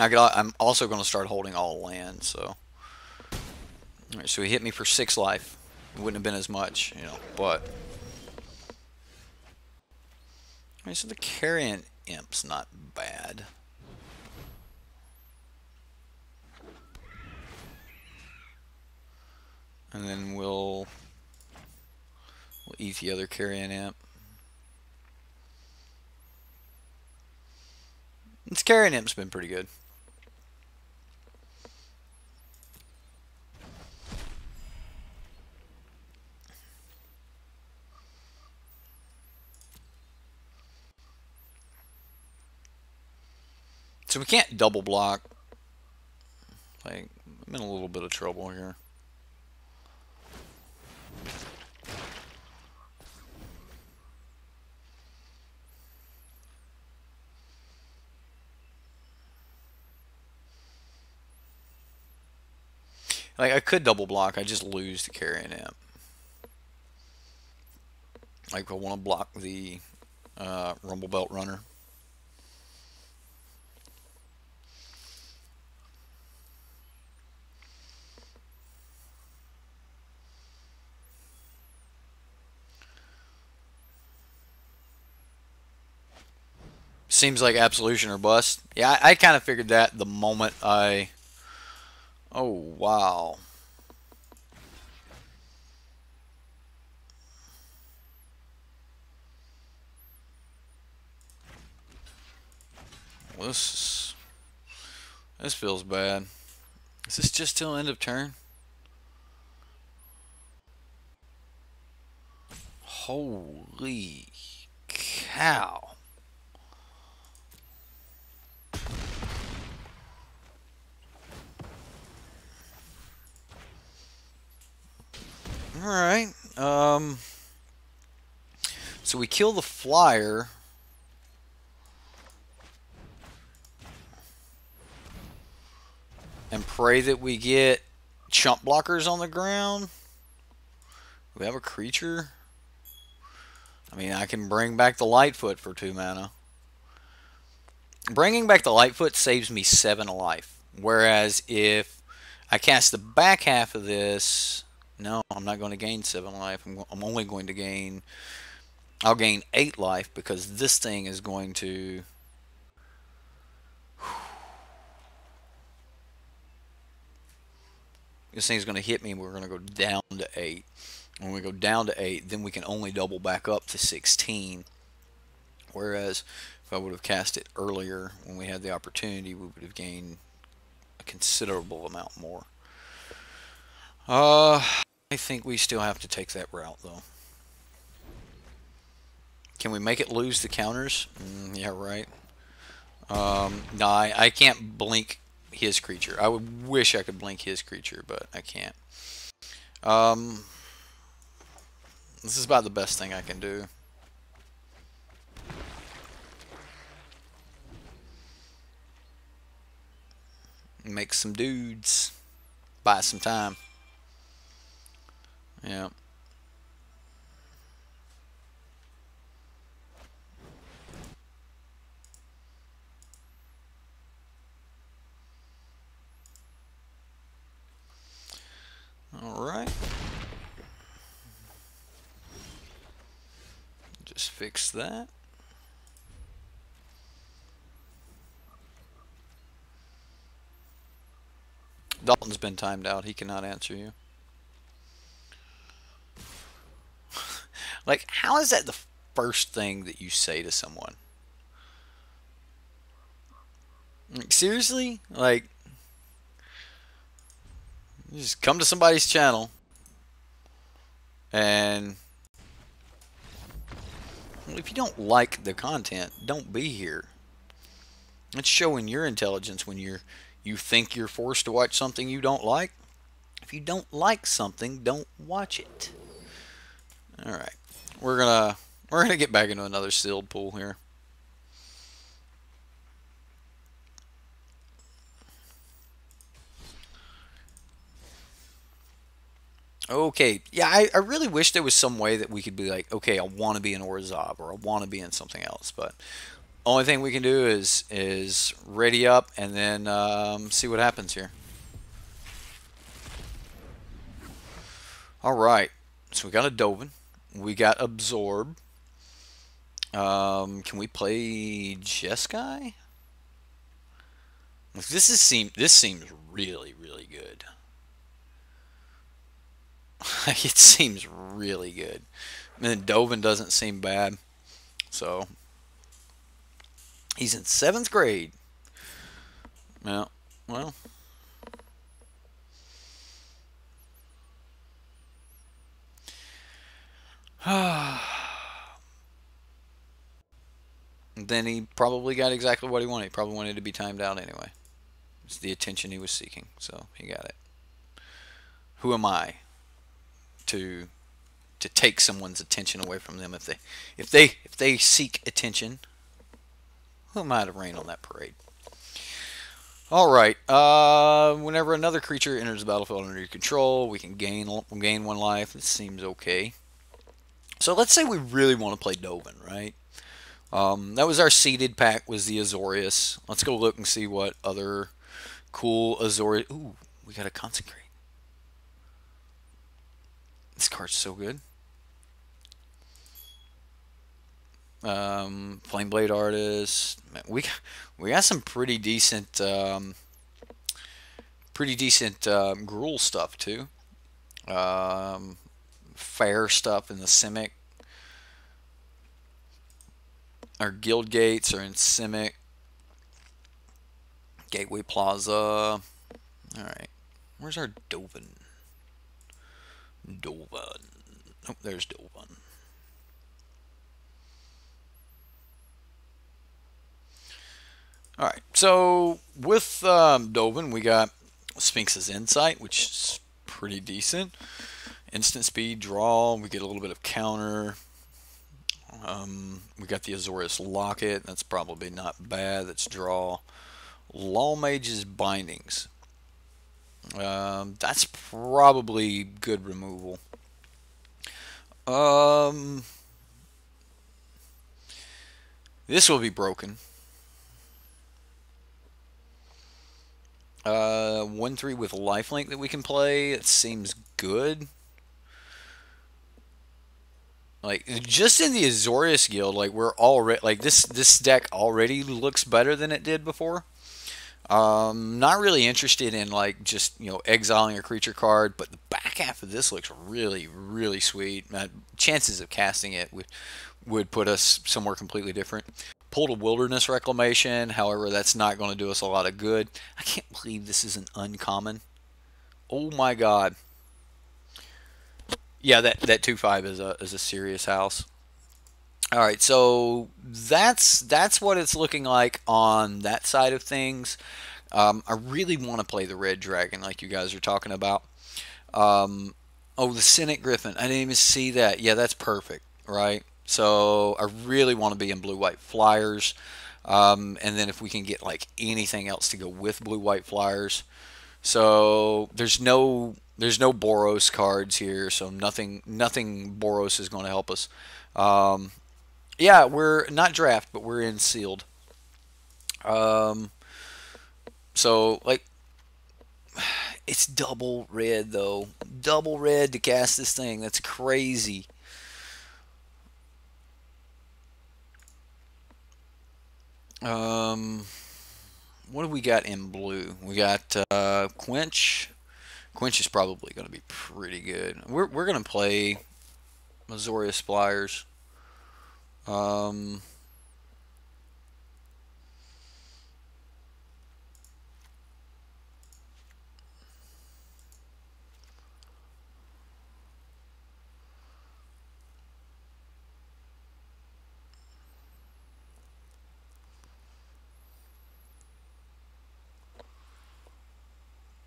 I'm also going to start holding all land, so... Alright, so he hit me for 6 life. It wouldn't have been as much, you know, but... Alright, so the Carrion Imp's not bad. And then we'll eat the other Carrion Imp. This Carrion Imp's been pretty good. So we can't double block. Like, I'm in a little bit of trouble here. Like, I could double block, I just lose the Carrion Imp. Like, I want to block the Rumble Belt Runner. Seems like absolution or bust. Yeah, I kind of figured that the moment I... Oh, wow. Well, this feels bad. Is this just till end of turn? Holy cow. Alright. So we kill the flyer. And pray that we get chump blockers on the ground. We have a creature. I mean, I can bring back the Lightfoot for 2 mana. Bringing back the Lightfoot saves me 7 life. Whereas if I cast the back half of this... No, I'm not going to gain 7 life. I'm only going to gain... I'll gain 8 life because this thing is going to... This thing's going to hit me and we're going to go down to 8. When we go down to 8, then we can only double back up to 16. Whereas if I would have cast it earlier when we had the opportunity, we would have gained a considerable amount more. I think we still have to take that route though. Can we make it lose the counters? Yeah, right. No, I can't blink his creature. I would wish I could blink his creature, but I can't. This is about the best thing I can do. Make some dudes. Buy some time. Yeah. Alright. Just fix that. Dalton's been timed out. He cannot answer you. Like, how is that the first thing that you say to someone? Like, seriously? Like, you just come to somebody's channel and well, if you don't like the content, don't be here. It's showing your intelligence when you think you're forced to watch something you don't like. If you don't like something, don't watch it. All right, we're gonna get back into another sealed pool here. Okay, yeah, I really wish there was some way that we could be like, okay, I want to be in Orzhov or I want to be in something else, but only thing we can do is ready up and then see what happens here. All right, so we got a Dovin, we got Absorb. Can we play Jeskai? This seems really good. It seems really good. I mean, Dovin doesn't seem bad, so he's in 7th grade. Yeah, well, then he probably got exactly what he wanted. He probably wanted to be timed out anyway. It's the attention he was seeking, so he got it. Who am I to take someone's attention away from them if they seek attention? Who am I to rain on that parade? All right. Whenever another creature enters the battlefield under your control, we can gain 1 life. This seems okay. So let's say we really want to play Dovin, right? That was our seeded pack, was the Azorius. Let's go look and see what other cool Azorius. Ooh, we got a Consecrate. This card's so good. Flameblade Artist. Man, we got some pretty decent Gruul stuff too. Fair stuff in the Simic. Our guild gates are in Simic. Gateway Plaza. Alright. Where's our Dovin? Dovin. Oh, there's Dovin. Alright, so with Dovin, we got Sphinx's Insight, which is pretty decent. Instant speed, draw, we get a little bit of counter. We got the Azorius Locket, that's probably not bad, that's draw. Law Mage's Bindings. That's probably good removal. This will be broken. 1/3 with lifelink that we can play. It seems good. Like just in the Azorius guild, like we're already like this deck already looks better than it did before. Not really interested in like just exiling a creature card, but the back half of this looks really sweet. Chances of casting it would put us somewhere completely different. Pulled a Wilderness Reclamation, however, that's not going to do us a lot of good. I can't believe this is an uncommon. Oh my god. Yeah, that 2/5 is a serious house. All right, so that's what it's looking like on that side of things. I really want to play the Red Dragon, like you guys are talking about. Oh, the Cynic Griffin. I didn't even see that. Yeah, that's perfect, right? So I really want to be in blue-white flyers. And then if we can get like anything else to go with blue-white flyers. So there's no Boros cards here, so nothing Boros is going to help us. Yeah, we're not draft, but we're in sealed. So like it's double red though. Double red to cast this thing. That's crazy. What do we got in blue? We got Quench. Quench is probably going to be pretty good. We're going to play Azorius Spliers.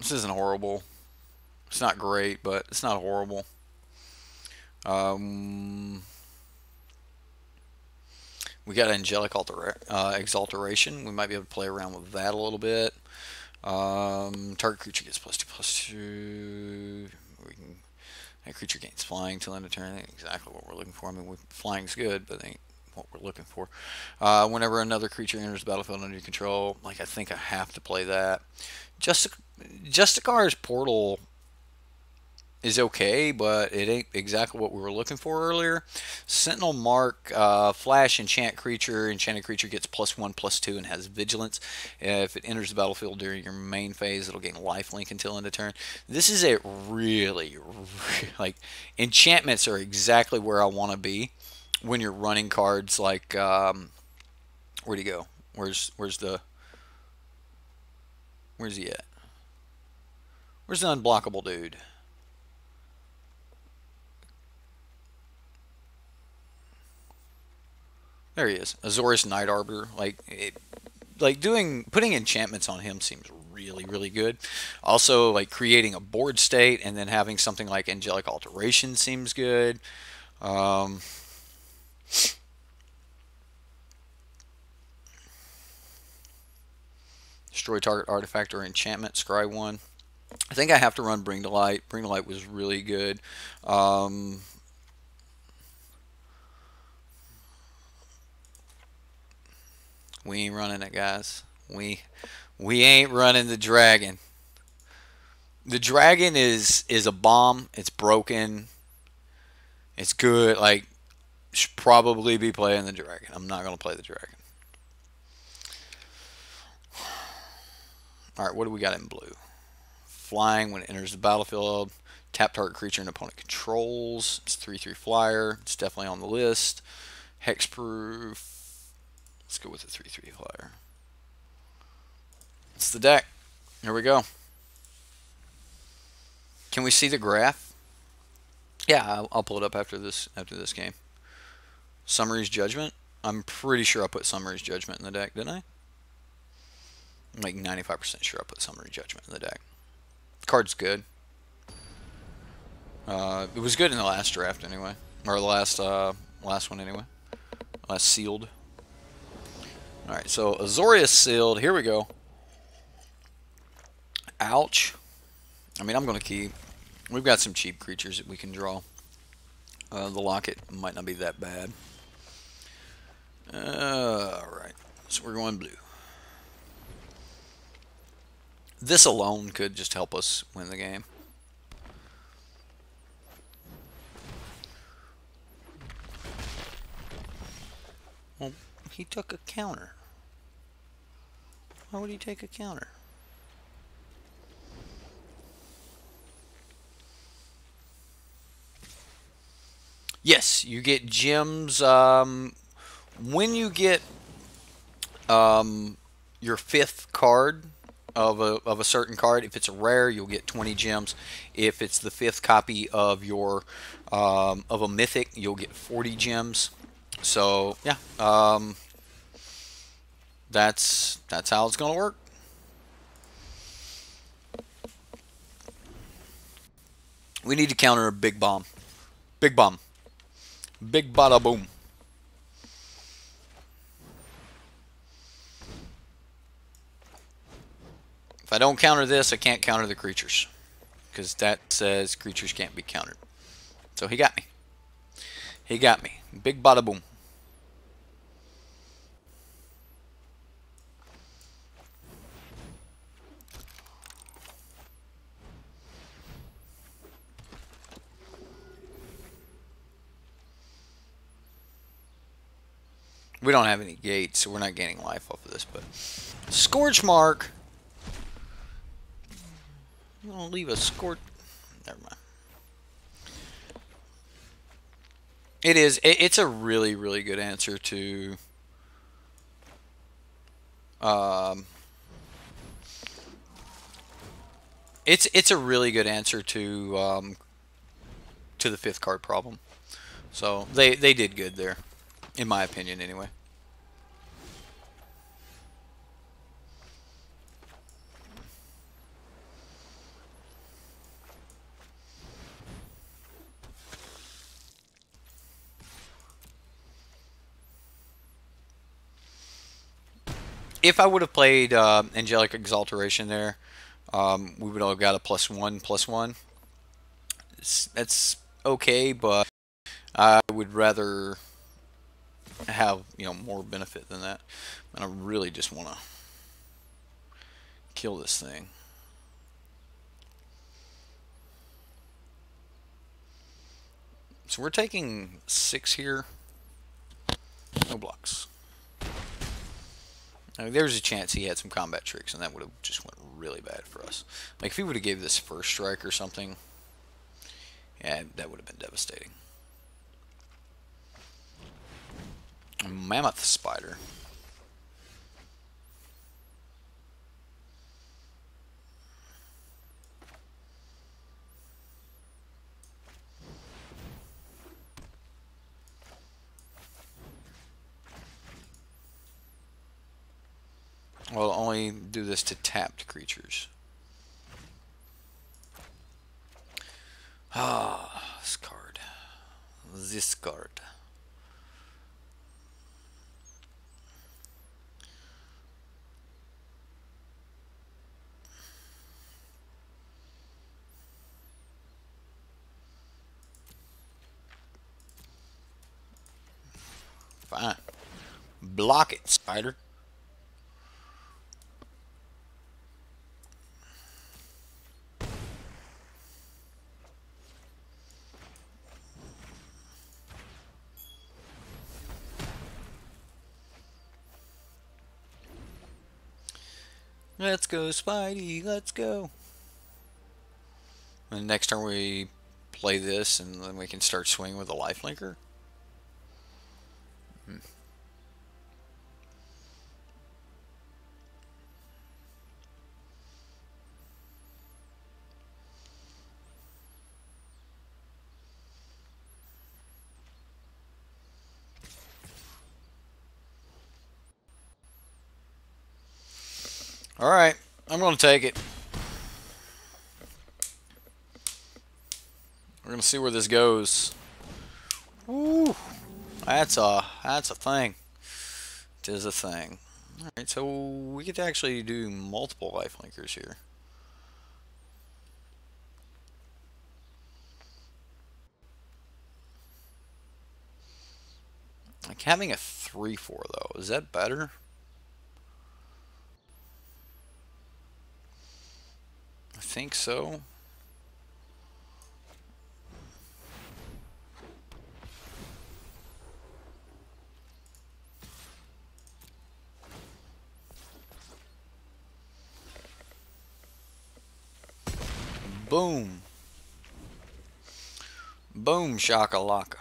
This isn't horrible. It's not great, but it's not horrible. We got Angelic Exaltation. We might be able to play around with that a little bit. Target creature gets +2/+2. We can. That creature gains flying till end of turn. Exactly what we're looking for. I mean, flying's good, but it ain't what we're looking for. Whenever another creature enters the battlefield under your control, like I think I have to play that. Justicar's Portal is okay, but it ain't exactly what we were looking for earlier. Sentinel Mark, flash enchant creature. Enchanted creature gets +1/+2 and has vigilance. If it enters the battlefield during your main phase, it'll gain lifelink until end of turn. This is a really, like, enchantments are exactly where I want to be when you're running cards like, where'd he go? Where's he at? Where's the unblockable dude? There he is, Azorius Night Arbiter. Putting enchantments on him seems really, really good. Also, like creating a board state and then having something like Angelic Alteration seems good. Destroy target artifact or enchantment. Scry 1. I think I have to run Bring to Light. Bring to Light was really good. We ain't running it, guys. We ain't running the dragon. The dragon is a bomb. It's broken. It's good. Like, should probably be playing the dragon. I'm not gonna play the dragon. All right, what do we got in blue? Flying when it enters the battlefield. Tap target creature an opponent controls. It's 3/3 flyer. It's definitely on the list. Hexproof. Let's go with the 3/3 flyer. It's the deck. Here we go. Can we see the graph? Yeah, I'll pull it up after this game. Summary's Judgment. I'm pretty sure I put Summary's Judgment in the deck, didn't I? I'm like 95% sure I put Summary Judgment in the deck. The card's good. It was good in the last draft anyway, or the last one anyway. Last sealed. All right, so Azorius sealed. Here we go. Ouch. I mean, I'm going to keep. We've got some cheap creatures that we can draw. The Locket might not be that bad. Alright, so we're going blue. This alone could just help us win the game. Well, he took a counter. Why would he take a counter? Yes, you get gems. When you get your fifth card of a certain card, if it's a rare, you'll get 20 gems. If it's the fifth copy of your of a mythic, you'll get 40 gems. So yeah, that's how it's gonna work. We need to counter a big bomb. Big bomb. Big bada boom. If I don't counter this, I can't counter the creatures, because that says creatures can't be countered. So he got me. He got me. Big bada boom. We don't have any gates, so we're not gaining life off of this, but Scorch Mark. I'm gonna leave a scorch. Never mind. It is. It's a really, really good answer to. It's a really good answer to the fifth card problem. So they did good there, in my opinion, anyway. if I would have played Angelic Exaltation there, we would have got a +1/+1. That's okay, but I would rather have more benefit than that. And I really just want to kill this thing. So we're taking 6 here. No blocks. I mean, there's a chance he had some combat tricks, and that would have just went really bad for us. Like if he would have gave this first strike or something, yeah, that would have been devastating. A mammoth spider. Well, only do this to tapped creatures. Ah, this card. This card. Fine. Block it, spider. Let's go, Spidey. Let's go. And next turn we play this, and then we can start swinging with a lifelinker. Alright, I'm going to take it. We're going to see where this goes. Woo! That's a thing. It is a thing. Alright, so we get to actually do multiple lifelinkers here. Like having a 3/4 though, is that better? I think so. Boom. Boom shakalaka.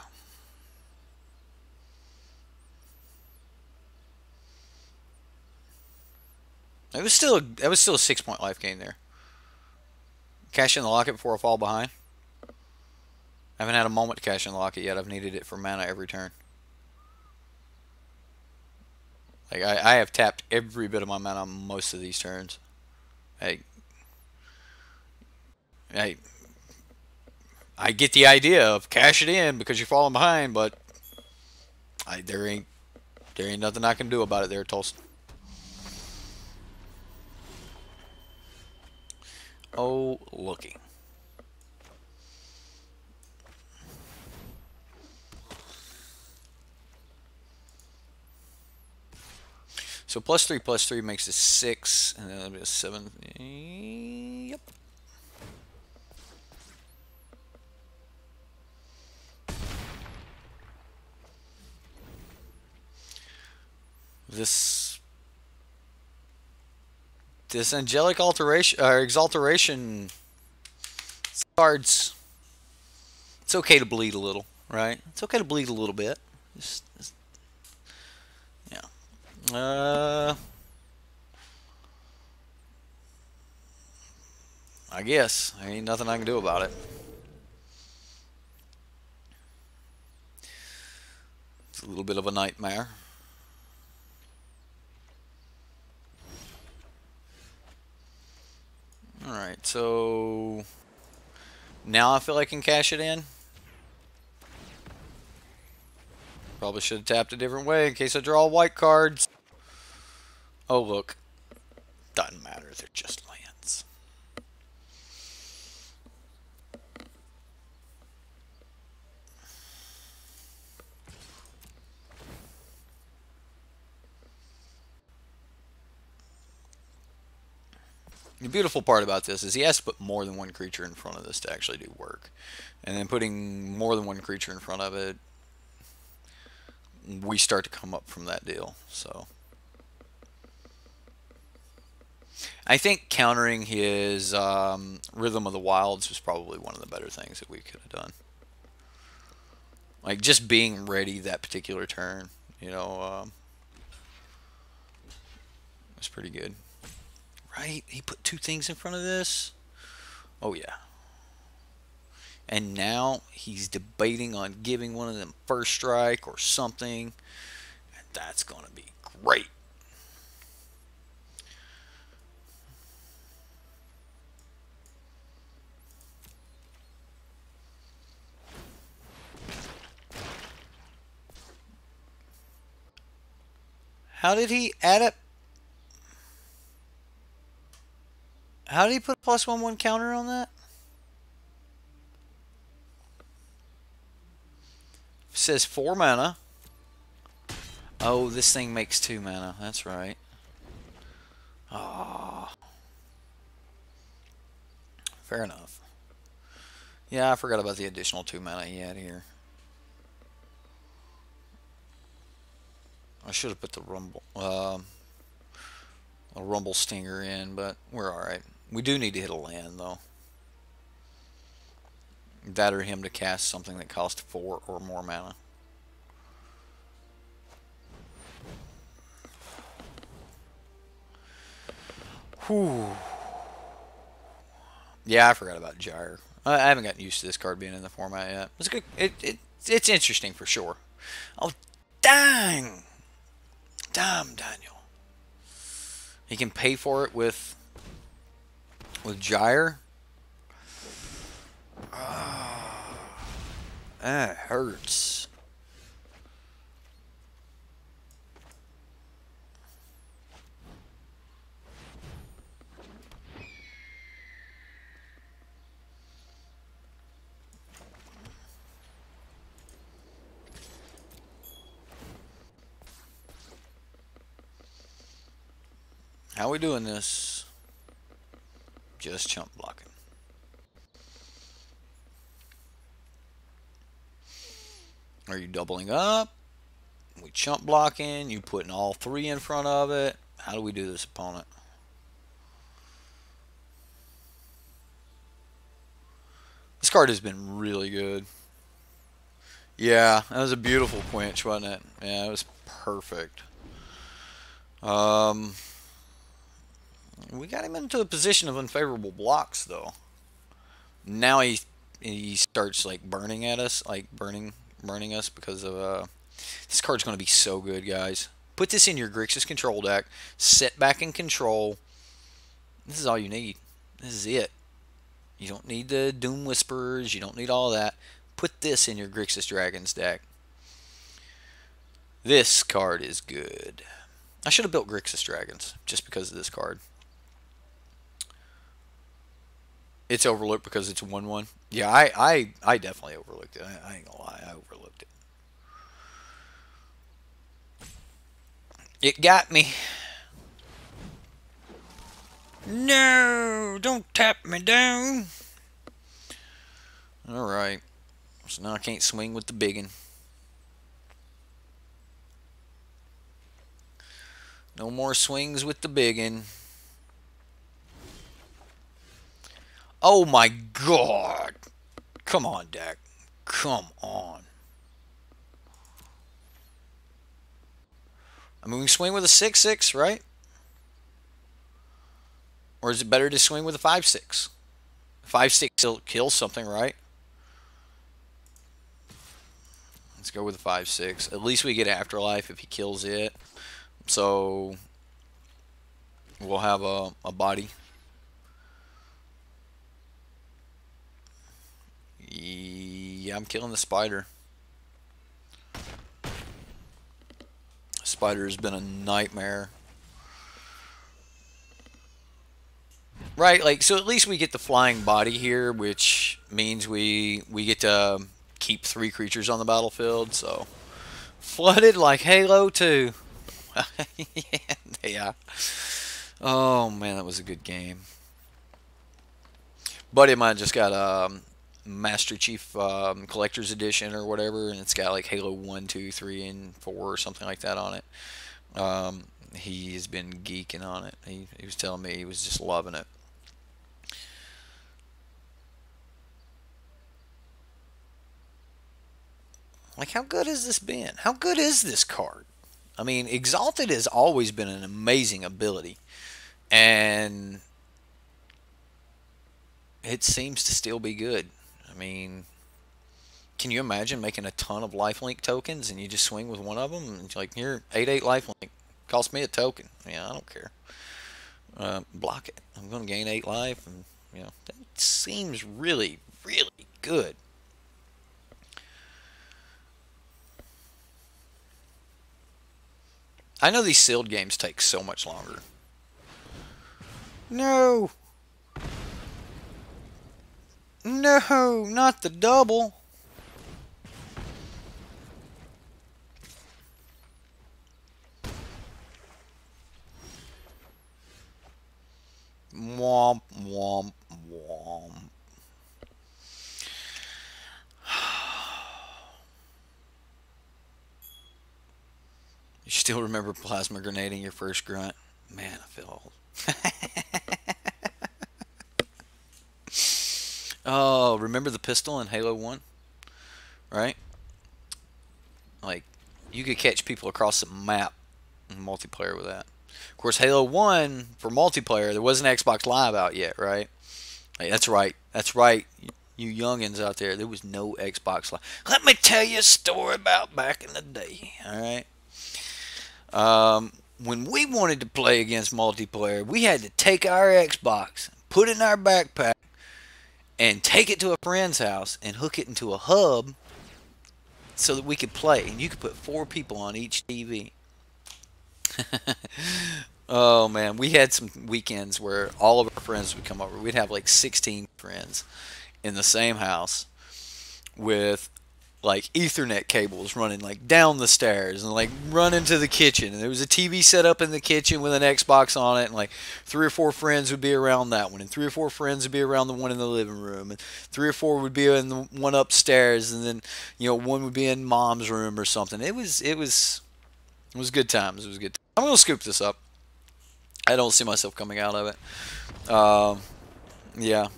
It was still a 6-point life gain there. Cash in the locket before I fall behind. I haven't had a moment to cash in the locket yet. I've needed it for mana every turn. Like I have tapped every bit of my mana on most of these turns. Hey, I get the idea of cash it in because you're falling behind, but there ain't nothing I can do about it there, Tulsa. Oh, looky. So +3/+3 makes it 6, and then it'll be a 7. Yep. This angelic alteration or exaltation cards. It's okay to bleed a little, right? It's okay to bleed a little bit. Yeah. I guess there ain't nothing I can do about it. It's a little bit of a nightmare. Alright, so now I feel I can cash it in. Probably should have tapped a different way in case I draw white cards. Oh, look. Doesn't matter. They're just lands. The beautiful part about this is he has to put more than one creature in front of this to actually do work. And then putting more than one creature in front of it, we start to come up from that deal. So I think countering his Rhythm of the Wilds was probably one of the better things that we could have done. Like, just being ready that particular turn, you know, was pretty good. Right? He put two things in front of this? Oh, yeah. And now he's debating on giving one of them first strike or something. And that's going to be great. How did he add it? How did he put +1/1 counter on that? It says 4 mana. Oh, this thing makes 2 mana. That's right. Ah, fair enough. Yeah, I forgot about the additional 2 mana he had here. I should have put the Rumble Stinger in, but we're alright. We do need to hit a land, though. That or him to cast something that costs 4 or more mana. Whew. Yeah, I forgot about Gyre. I haven't gotten used to this card being in the format yet. It's good. It's interesting for sure. Oh, dang! Damn, Daniel. He can pay for it with Gyre. That hurts. How we doing this? Just chump blocking. Are you doubling up? We chump blocking. You putting all 3 in front of it. How do we do this, opponent? This card has been really good. Yeah, that was a beautiful quench, wasn't it? Yeah, it was perfect. We got him into a position of unfavorable blocks, though. Now he starts like burning at us, like burning us because of this card's going to be so good, guys. Put this in your Grixis control deck. Sit back and control. This is all you need. This is it. You don't need the Doom Whisperers. You don't need all that. Put this in your Grixis Dragons deck. This card is good. I should have built Grixis Dragons just because of this card. It's overlooked because it's a 1/1. Yeah, I definitely overlooked it. I ain't gonna lie, I overlooked it. It got me. No, don't tap me down. Alright. So now I can't swing with the biggin. No more swings with the biggin. Oh my god. Come on, deck. Come on. I mean, we swing with a 6/6, right? Or is it better to swing with a 5/6? 5/6 still kills something, right? Let's go with a 5/6. At least we get Afterlife if he kills it. So we'll have a body. Yeah, I'm killing the spider. Spider has been a nightmare. Right, like so at least we get the flying body here, which means we get to keep 3 creatures on the battlefield. So flooded like Halo 2. Yeah. Oh man, that was a good game. Buddy of mine just got Master Chief Collector's Edition or whatever, and it's got like Halo 1, 2, 3, and 4 or something like that on it. He has been geeking on it. He was telling me he was just loving it. Like, how good has this been? How good is this card? I mean, Exalted has always been an amazing ability, and it seems to still be good. I mean, can you imagine making a ton of lifelink tokens and you just swing with one of them? And it's like, here, 8/8 lifelink. Cost me a token. Yeah, I don't care. Block it. I'm going to gain 8 life. And, you know, that seems really, really good. I know these sealed games take so much longer. No! No, not the double. Womp, womp, womp. You still remember plasma grenading your first grunt? Man, I feel old. Oh, remember the pistol in Halo 1? Right? Like, you could catch people across the map in multiplayer with that. Of course, Halo 1, for multiplayer, there wasn't Xbox Live out yet, right? Like, that's right. That's right. You youngins out there, there was no Xbox Live. Let me tell you a story about back in the day, alright? When we wanted to play against multiplayer, we had to take our Xbox, put it in our backpack, and take it to a friend's house and hook it into a hub so that we could play. And you could put 4 people on each TV. Oh man, we had some weekends where all of our friends would come over. We'd have like 16 friends in the same house with like Ethernet cables running like down the stairs and like run into the kitchen. And there was a TV set up in the kitchen with an Xbox on it, and like 3 or 4 friends would be around that one, and 3 or 4 friends would be around the one in the living room, and 3 or 4 would be in the one upstairs, and then one would be in mom's room or something. It was good times. It was good. I'm gonna scoop this up. I don't see myself coming out of it. Yeah.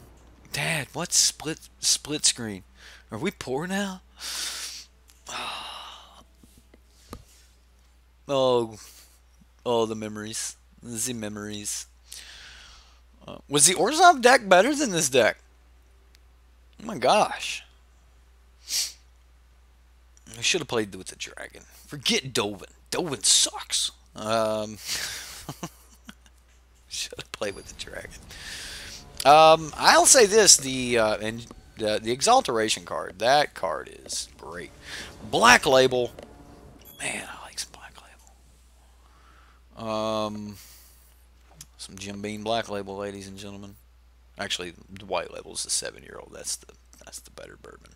Dad, what's split screen? Are we poor now? Oh, oh, the memories. The memories. Was the Orzhov deck better than this deck? Oh my gosh. I should have played with the dragon. Forget Dovin. Dovin sucks. Should have played with the dragon. I'll say this: the Exaltation card. That card is great. Black Label. Man, I like some Black Label. Some Jim Beam Black Label, ladies and gentlemen. Actually, the White Label is the 7-year-old. That's the better bourbon.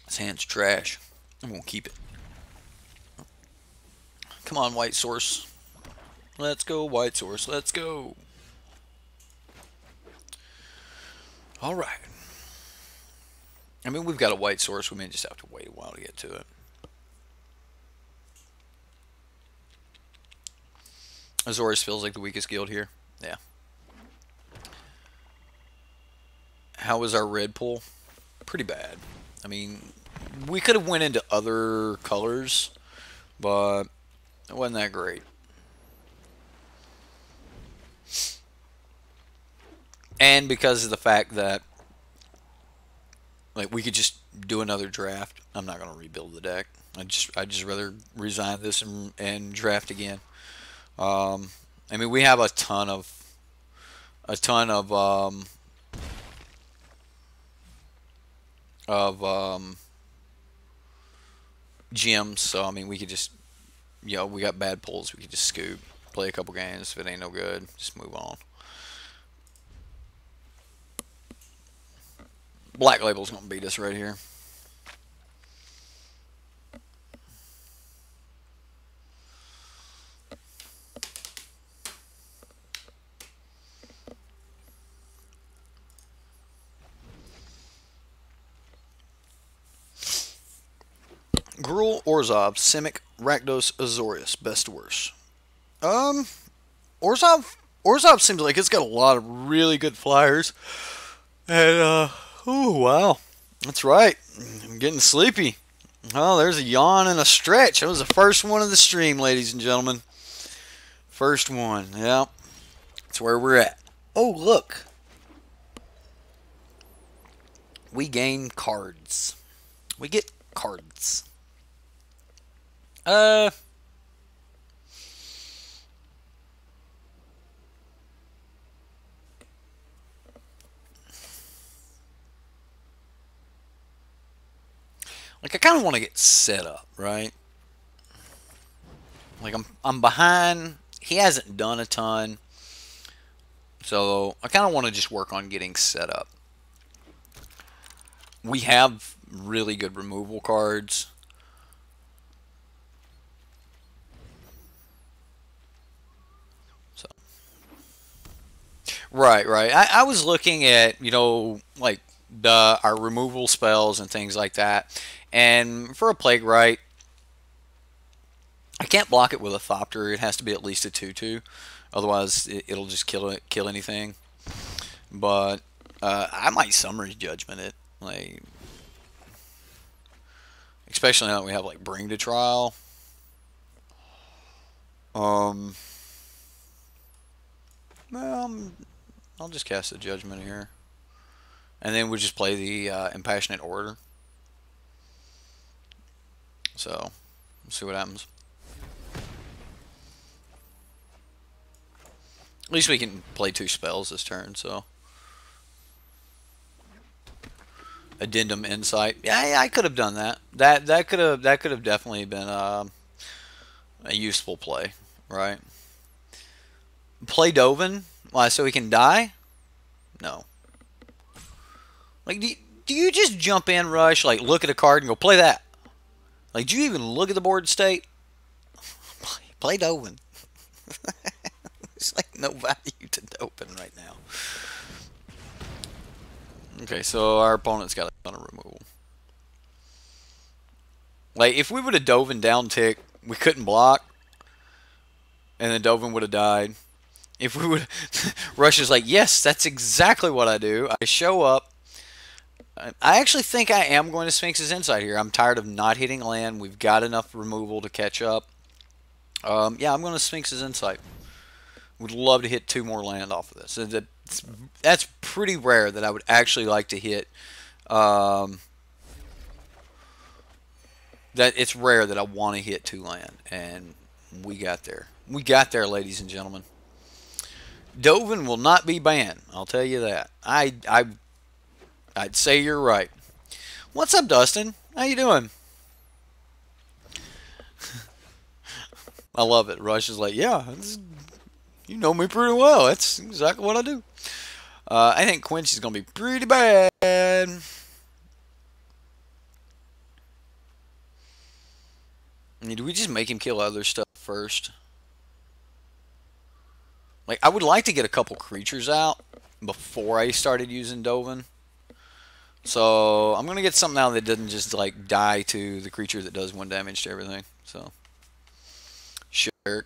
This hand's trash. I'm gonna keep it. Come on, White Source. Let's go, White Source. Let's go. All right. I mean, we've got a White Source. We may just have to wait a while to get to it. Azorius feels like the weakest guild here. Yeah. How was our red pool? Pretty bad. I mean, we could have went into other colors, but it wasn't that great. And because of the fact that like we could just do another draft, I'm not going to rebuild the deck. I'd just rather resign this and draft again. I mean, we have a ton of gems, so I mean, we could just we got bad pulls, we could just scoop. play a couple games. If it ain't no good, just move on. Black Label's gonna beat us right here. Gruul, Orzhov, Simic, Rakdos, Azorius. Best to worst. Um, Orzhov seems like it's got a lot of really good flyers. And, oh, wow. That's right. I'm getting sleepy. Oh, there's a yawn and a stretch. That was the first one of the stream, ladies and gentlemen. First one. Yeah. That's where we're at. Oh, look. We gain cards. We get cards. Like I kind of want to get set up, right? Like I'm behind. He hasn't done a ton. So I kind of want to just work on getting set up. We have really good removal cards. So right. I was looking at, you know, like our removal spells and things like that. And for a Plague Rite, I can't block it with a Thopter. It has to be at least a 2/2. Otherwise, it'll just kill anything. But I might Summary Judgment it, like, especially now that we have like Bring to Trial. Well, I'll just cast the Judgment here, and then we'll just play the Impassionate Order. So, we'll see what happens. At least we can play 2 spells this turn, so. Addendum Insight. Yeah, I could have done that. That could have definitely been a useful play, right? Play Dovin? Why, so he can die? No. Like, do you just jump in, Rush, like, look at a card and go, play that? Like, do you even look at the board state? Play Dovin. There's, like, no value to Dovin right now. Okay, so our opponent's got a ton of removal. Like, if we would have Dovin down tick, we couldn't block, and then Dovin would have died. If we would, Rush is like, yes, that's exactly what I do. I show up. I actually think I am going to Sphinx's Insight here. I'm tired of not hitting land. We've got enough removal to catch up. Yeah, I'm going to Sphinx's Insight. Would love to hit 2 more land off of this. That's pretty rare that I would actually like to hit. That it's rare that I want to hit 2 land, and we got there. We got there, ladies and gentlemen. Dovin will not be banned. I'll tell you that. I'd say you're right. What's up, Dustin? How you doing? I love it. Rush is like, yeah, you know me pretty well. That's exactly what I do. I think Quinch is going to be pretty bad. Do we just make him kill other stuff first? Like, I would like to get a couple creatures out before I started using Dovin. So, I'm going to get something out that doesn't just, like, die to the creature that does 1 damage to everything. So, sure. Do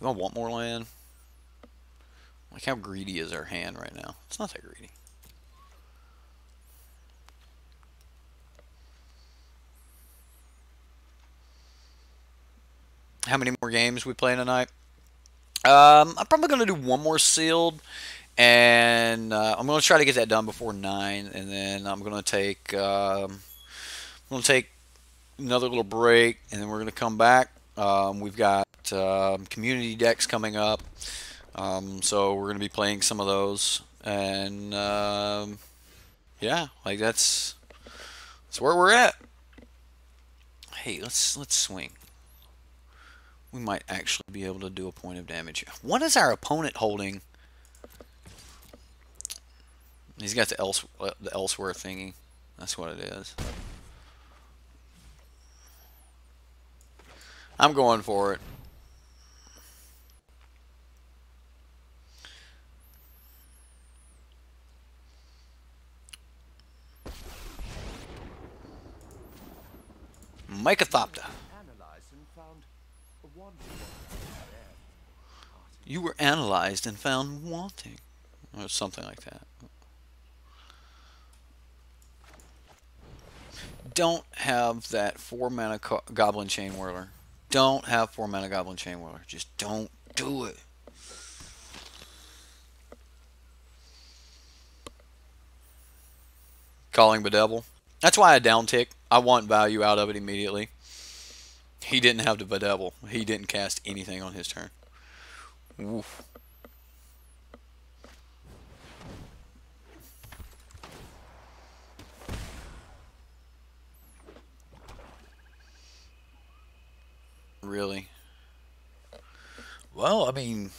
I want more land? Like, how greedy is our hand right now? It's not that greedy. How many more games we play tonight? I'm probably going to do 1 more sealed, and I'm going to try to get that done before 9, and then I'm going to take another little break, and then we're going to come back. We've got community decks coming up, so we're going to be playing some of those, and yeah, like that's where we're at. Hey, let's swing. we might actually be able to do a point of damage. What is our opponent holding? He's got the elsewhere thingy. That's what it is. I'm going for it. Mycothopta. You were analyzed and found wanting. Or something like that. Don't have that 4-mana Goblin Chain Whirler. Don't have 4-mana Goblin Chain Whirler. Just don't do it. Calling Bedevil. That's why I downtick. I want value out of it immediately. He didn't have the Bedevil. He didn't cast anything on his turn. Oof. Really? Well, I mean,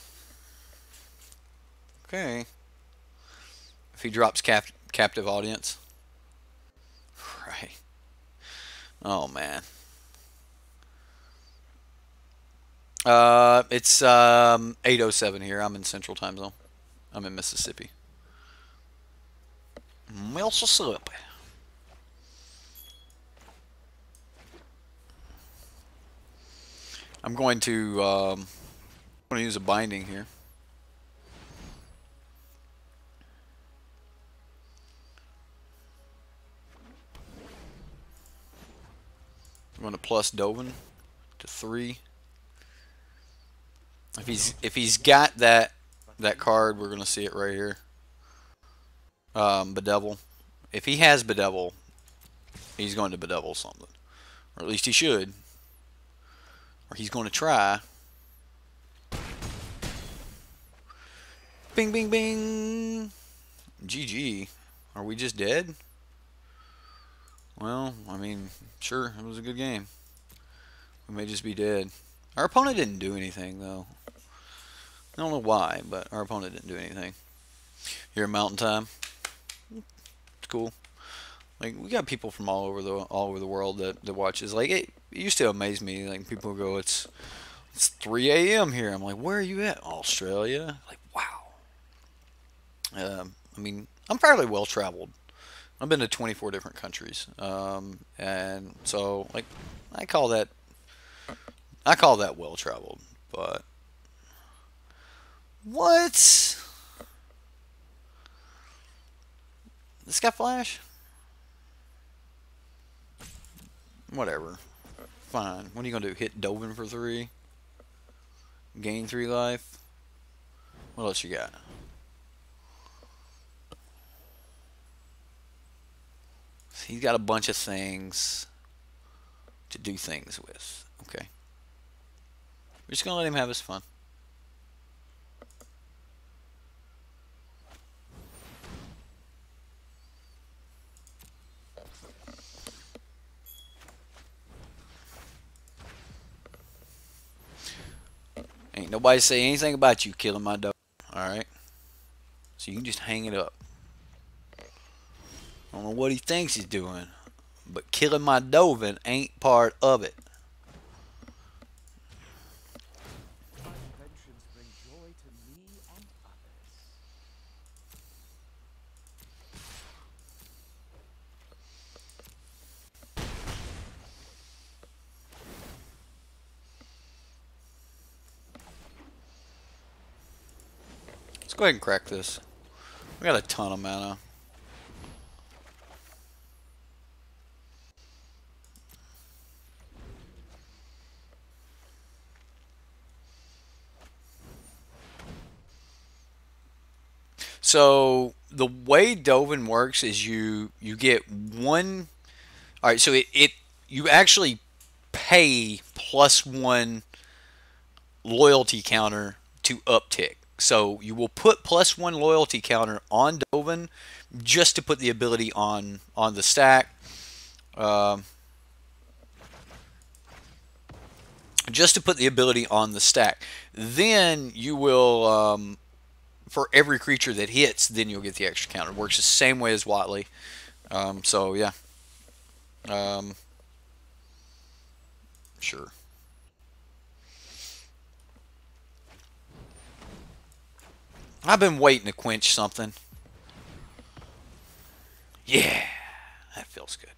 okay. If he drops captive audience. Right. Oh, man. It's 8:07 here. I'm in Central Time Zone. I'm in Mississippi. Mississippi. I'm going to use a binding here. I'm going to plus Dovin to 3. If he's got that card, we're going to see it right here. Bedevil. If he has Bedevil, he's going to Bedevil something, or at least he should. Or he's going to try. Bing, bing, bing. GG. Are we just dead? Well, I mean, sure, it was a good game. We may just be dead. Our opponent didn't do anything, though. I don't know why, but our opponent didn't do anything. Here in Mountain Time. It's cool. Like, we got people from all over the world that watches. Like, it used to amaze me. Like, people go, it's 3 a.m. here. I'm like, where are you at? Australia. Like, wow. I mean, I'm fairly well traveled. I've been to 24 different countries, and so like I call that well traveled. But what? This got flash? Whatever. Fine. What are you gonna do? Hit Dovin for 3? Gain 3 life? What else you got? He's got a bunch of things to do things with. Okay. We're just going to let him have his fun. Ain't nobody say anything about you killing my dog. Alright? So you can just hang it up. I don't know what he thinks he's doing, but killing my Dovin ain't part of it. My inventions bring joy to me and others. Let's go ahead and crack this. We got a ton of mana. So the way Dovin works is you get one. All right, so you actually pay +1 loyalty counter to uptick. So you will put +1 loyalty counter on Dovin just to put the ability on the stack. just to put the ability on the stack. Then you will, for every creature that hits, then you'll get the extra counter. It works the same way as Watley. So yeah, um, sure. I've been waiting to quench something. Yeah, that feels good.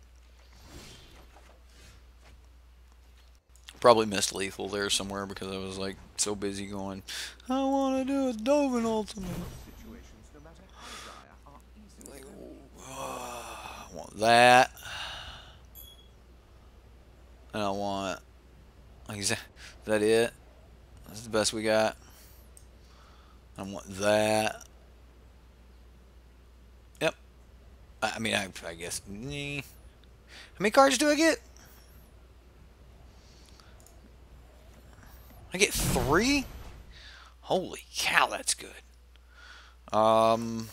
Probably missed lethal there somewhere because I was like so busy going, I want to do a Dovin ultimate. Situations, no matter how dire, are easily I want that. And I want, like, is that it? That's the best we got. I want that. Yep. I mean, I guess. How many cards do I get? I get 3? Holy cow, that's good. Um,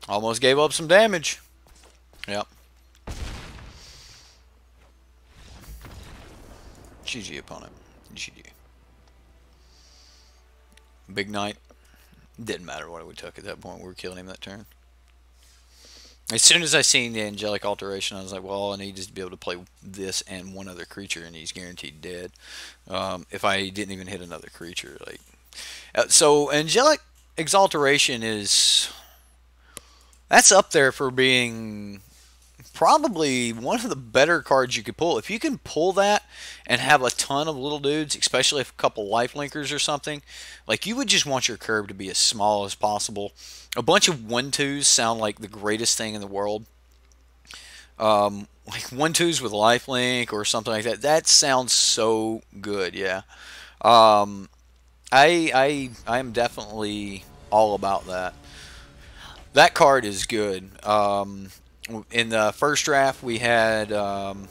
Almost gave up some damage. Yep. GG opponent. GG. Big Knight. Didn't matter what we took at that point. We were killing him that turn. As soon as I seen the angelic alteration, I was like, well, all I need is to be able to play this and one other creature, and he's guaranteed dead. If I didn't even hit another creature, like, so angelic exaltation is, that's up there for being probably one of the better cards you could pull. If you can pull that and have a ton of little dudes, especially if a couple life linkers or something, like, you would just want your curve to be as small as possible. A bunch of 1/2s sound like the greatest thing in the world. Like 1/2s with lifelink or something like that. That sounds so good, yeah. Um, I'm definitely all about that. That card is good. In the first draft, we had the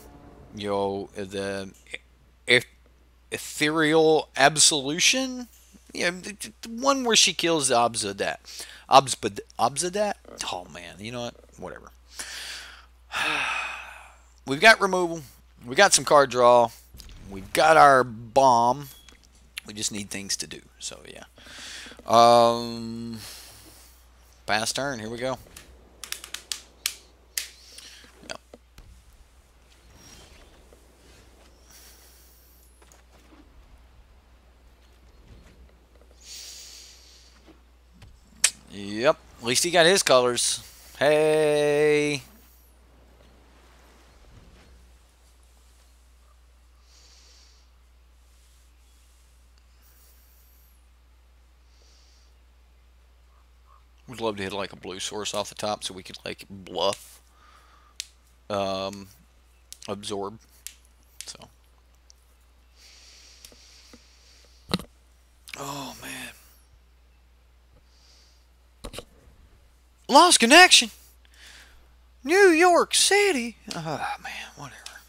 ethereal absolution. Yeah, the one where she kills Obzadat. Obzadat? Oh man, you know what? Whatever. We've got removal. We got some card draw. We've got our bomb. We just need things to do. So yeah. Pass turn. Here we go. Yep. Yep. At least he got his colors. Hey. Would love to hit like a blue source off the top so we could like bluff, absorb. So. Oh man. Lost connection. New York City. Oh man, whatever.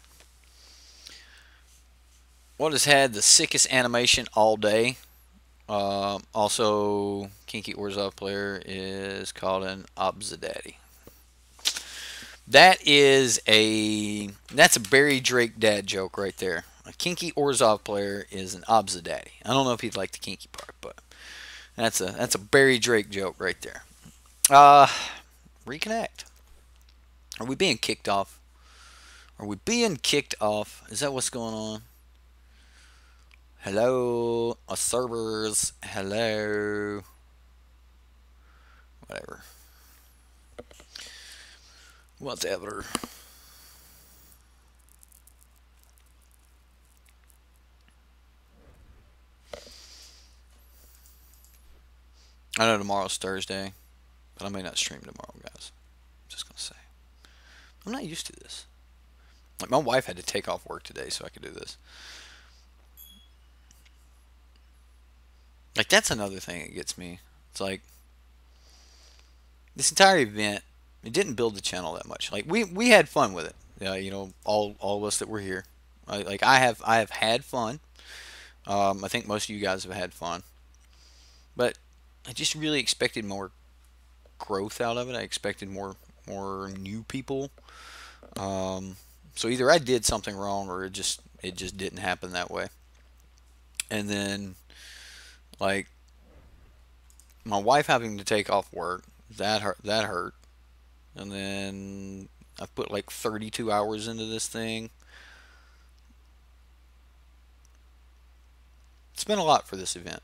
What has had the sickest animation all day? Also, Kinky Orzhov player is called an Obzadaddy. That's a Barry Drake dad joke right there. A Kinky Orzhov player is an Obzadaddy. I don't know if he'd like the kinky part, but that's a Barry Drake joke right there. Reconnect. Are we being kicked off? Are we being kicked off? Is that what's going on? Hello, servers. Hello. Whatever. Whatever. I know tomorrow's Thursday, but I may not stream tomorrow, guys. Just gonna say. I'm not used to this. Like, my wife had to take off work today so I could do this. Like, that's another thing that gets me. It's like, this entire event, it didn't build the channel that much. Like, we had fun with it. You know, all of us that were here. I have had fun. I think most of you guys have had fun. But I just really expected more growth out of it. I expected more new people. So either I did something wrong or it just didn't happen that way. And then like my wife having to take off work, that hurt. And then I've put like 32 hours into this thing. It's been a lot for this event.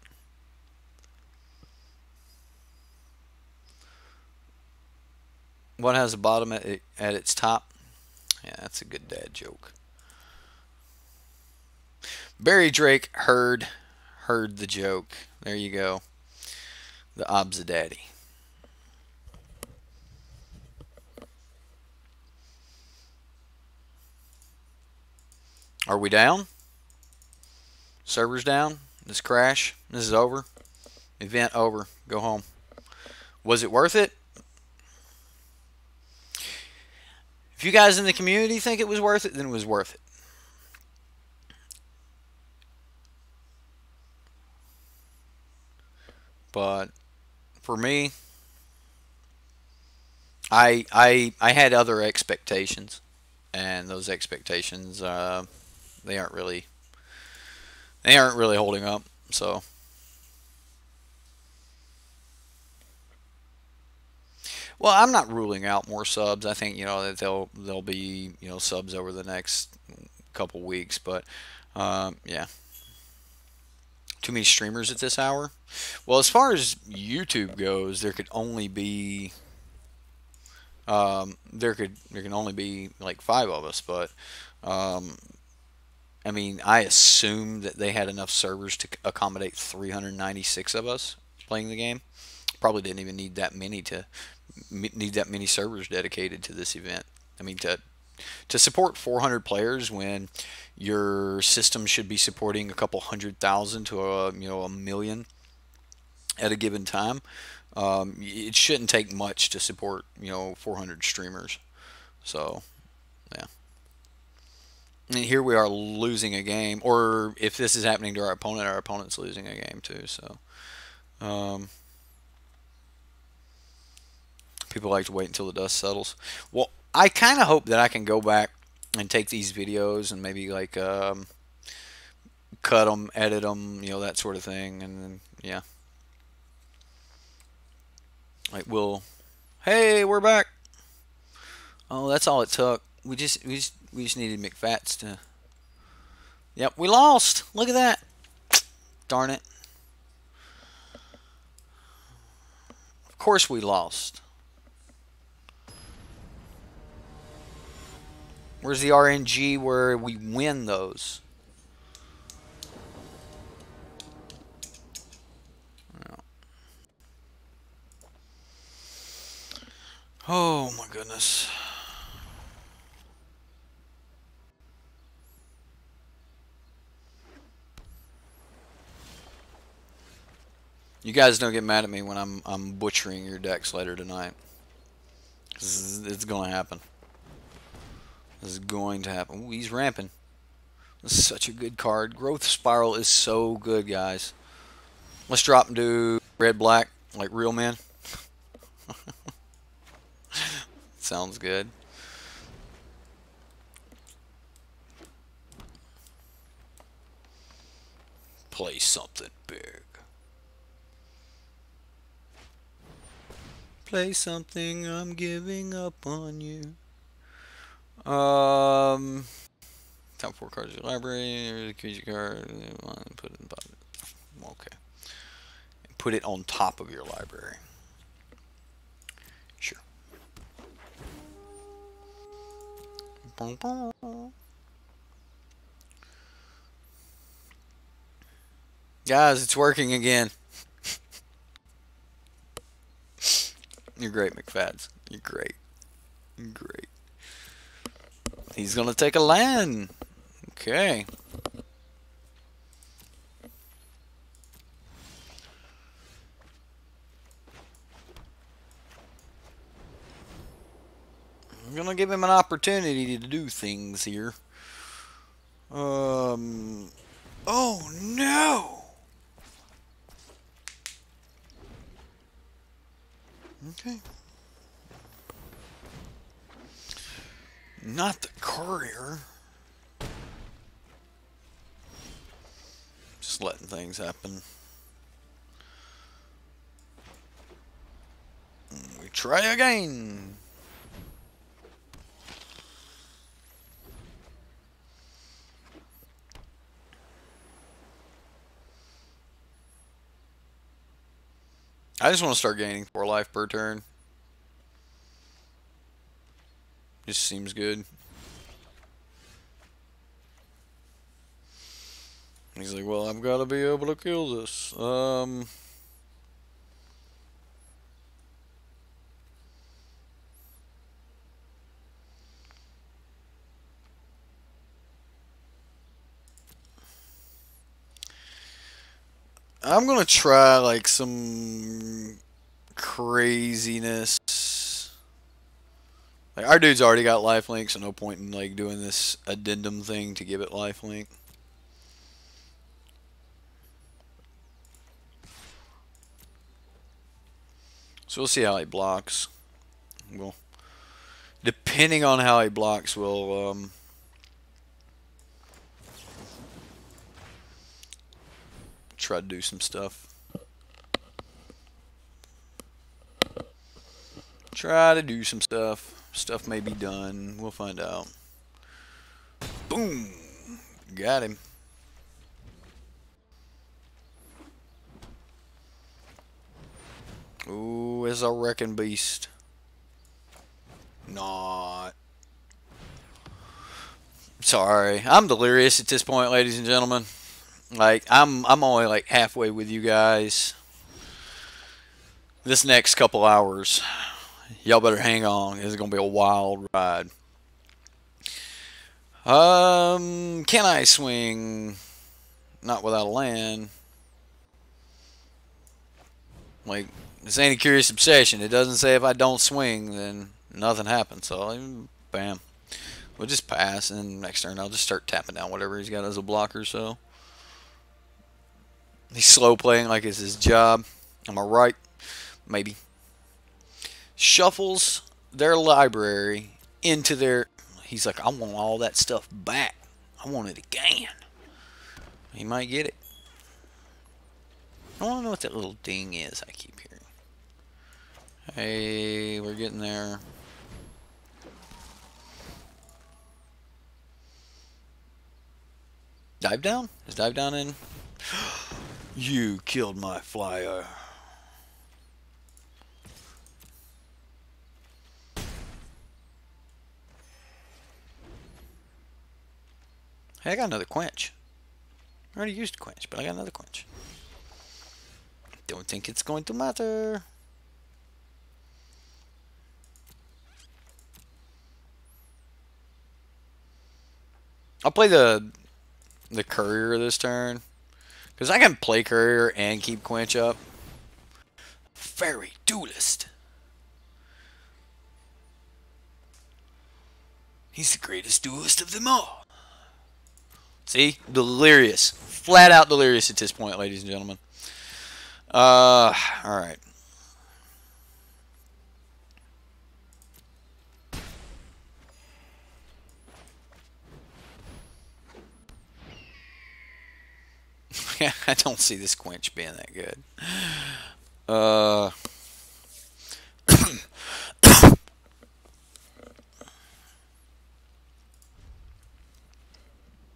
What has a bottom at its top? Yeah, that's a good dad joke. Barry Drake heard the joke. There you go. The obs a daddy. Are we down? Servers down? This crash? This is over? Event over. Go home. Was it worth it? If you guys in the community think it was worth it, then it was worth it. But for me, I had other expectations, and those expectations they aren't really they aren't really holding up. So, well, I'm not ruling out more subs. I think that they'll be subs over the next couple weeks, but yeah, too many streamers at this hour. Well, as far as YouTube goes, there could only be there can only be like 5 of us, but um, I mean, I assumed that they had enough servers to accommodate 396 of us playing the game. Probably didn't even need that many servers dedicated to this event. I mean, to support 400 players when your system should be supporting a couple 100,000 to a million at a given time. It shouldn't take much to support 400 streamers. So yeah. And here we are losing a game, or if this is happening to our opponent's losing a game too. So um, people like to wait until the dust settles. Well, I kind of hope that I can go back and take these videos and maybe like cut them, edit them, that sort of thing, and then yeah, like hey, we're back. Oh, that's all it took. We just needed McFats to. Yep, we lost. Look at that. Darn it. Of course we lost. Where's the RNG where we win those? Oh my goodness. You guys don't get mad at me when I'm butchering your decks later tonight. It's going to happen. This is going to happen. Ooh, he's ramping. This is such a good card. Growth Spiral is so good, guys. Let's drop and do red black like real men. Sounds good. Play something big. Play something, I'm giving up on you. Top 4 cards in your library. There's a creature card. Put it in the bottom. Okay. Put it on top of your library. Sure. Guys, it's working again. You're great, McFads. You're great. You're great. He's going to take a land. Okay. I'm going to give him an opportunity to do things here. Oh, no. Okay. Not the courier. Just letting things happen. We try again. I just want to start gaining 4 life per turn. Just seems good. He's like, well, I've got to be able to kill this. I'm going to try, like, some craziness. Like, our dude's already got lifelink, so no point in, like, doing this addendum thing to give it lifelink. So we'll see how he blocks. Well, depending on how he blocks, we'll try to do some stuff. Try to do some stuff. Stuff may be done. We'll find out. Boom! Got him. Ooh, it's a wrecking beast. Not. Sorry. I'm delirious at this point, ladies and gentlemen. Like, I'm only like halfway with you guys. This next couple hours, y'all better hang on. It's gonna be a wild ride. Can I swing? Not without a land. Like, this ain't a curious obsession. It doesn't say if I don't swing, then nothing happens. So, bam. We'll just pass, and next turn I'll just start tapping down whatever he's got as a blocker. So he's slow playing like it's his job. Am I right? Maybe. Shuffles their library into their... He's like, I want all that stuff back. I want it again. He might get it. I don't know what that little ding is I keep hearing. Hey, we're getting there. Dive down? Is dive down in? You killed my flyer. Hey, I got another quench. I already used a quench, but I got another quench. Don't think it's going to matter. I'll play the courier this turn, because I can play courier and keep quench up. Fairy duelist. He's the greatest duelist of them all. See? Delirious. Flat out delirious at this point, ladies and gentlemen. Alright. I don't see this quench being that good.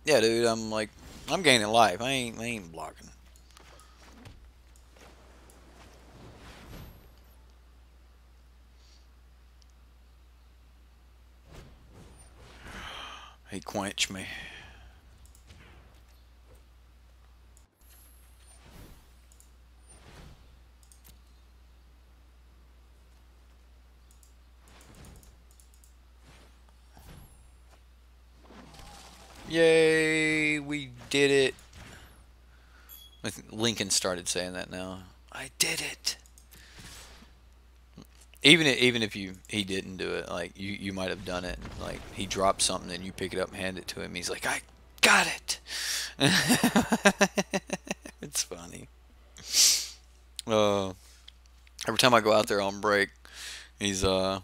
Yeah, dude, I'm gaining life. I ain't blocking. He quenched me. Yay, we did it. Lincoln started saying that now. I did it. Even if he didn't do it, like you might have done it. Like he dropped something and you pick it up and hand it to him. He's like, I got it. It's funny. Every time I go out there on break, he's having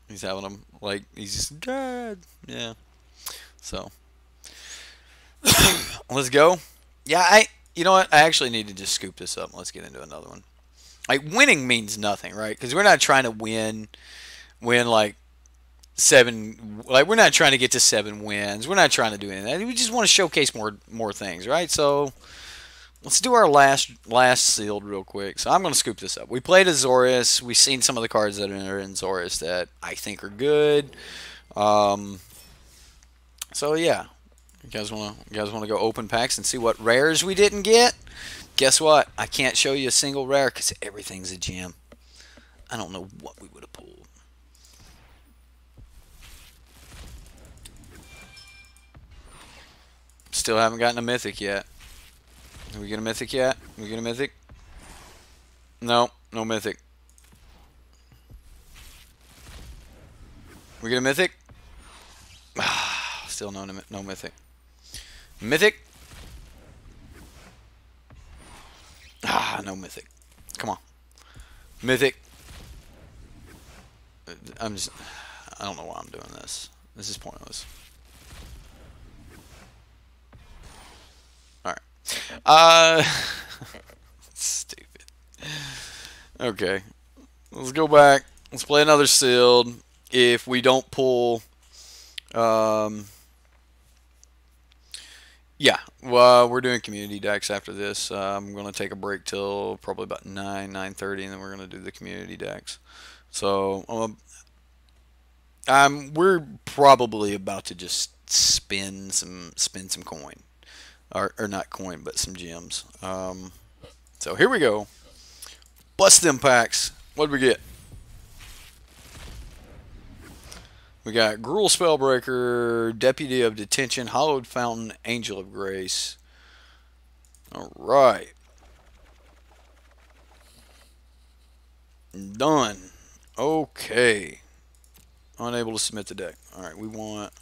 them like he's just dead. Yeah. So let's go. Yeah, you know what? I actually need to just scoop this up. Let's get into another one. Like winning means nothing, right? Because we're not trying to win like seven. Like we're not trying to get to 7 wins. We're not trying to do anything. We just want to showcase more things, right? So let's do our last sealed real quick. So I'm going to scoop this up. We played Azorius. We've seen some of the cards that are in Azorius that I think are good. Um, so yeah, you guys want to go open packs and see what rares we didn't get? Guess what? I can't show you a single rare because everything's a gem. I don't know what we would have pulled. Still haven't gotten a mythic yet. Did we get a mythic yet? Did we get a mythic? No, no mythic. We get a mythic? Still no mythic. Mythic? No mythic. Come on. Mythic. I don't know why I'm doing this. This is pointless. Alright. Stupid. Okay. Let's go back. Let's play another sealed. If we don't pull... yeah, well, we're doing community decks after this. I'm going to take a break till probably about 9:30, and then we're going to do the community decks. So we're probably about to just spin some coin, or not coin, but some gems. So here we go. Bust them packs. What did we get? We got Gruul Spellbreaker, Deputy of Detention, Hallowed Fountain, Angel of Grace. Alright. Done. Okay. Unable to submit the deck. Alright, we want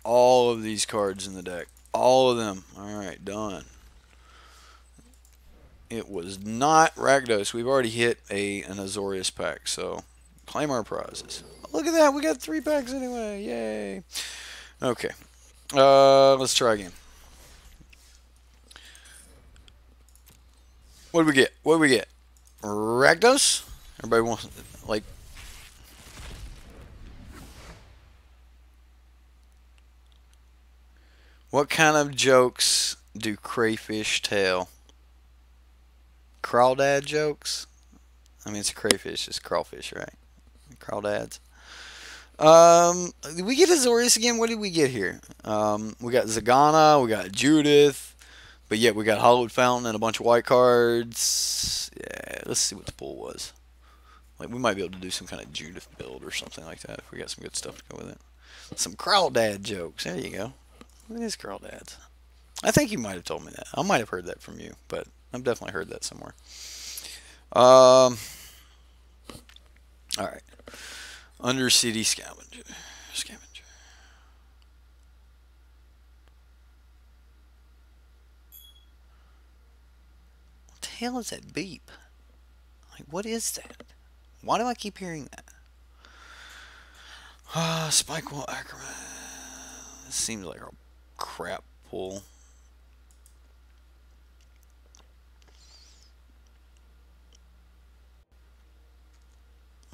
all of these cards in the deck. All of them. Alright, done. It was not Rakdos. We've already hit an Azorius pack, so claim our prizes. Look at that, we got 3 packs anyway. Yay. Okay. Let's try again. What did we get? What did we get? Rakdos? Everybody wants, like... What kind of jokes do crayfish tell? Crawdad jokes? I mean, it's a crayfish, it's crawfish, right? Crawdads. Did we get Azorius again? What did we get here? We got Zagana, we got Judith, but yet we got Hallowed Fountain and a bunch of white cards. Yeah, let's see what the pool was. Like, we might be able to do some kind of Judith build or something like that if we got some good stuff to go with it. Some Crawdad jokes. There you go. What is Crawdads? I think you might have told me that. I might have heard that from you, but I've definitely heard that somewhere. Alright. Undercity Scavenger. What the hell is that beep? Like, what is that? Why do I keep hearing that? Spike Wall Ackerman. This seems like a crap pull.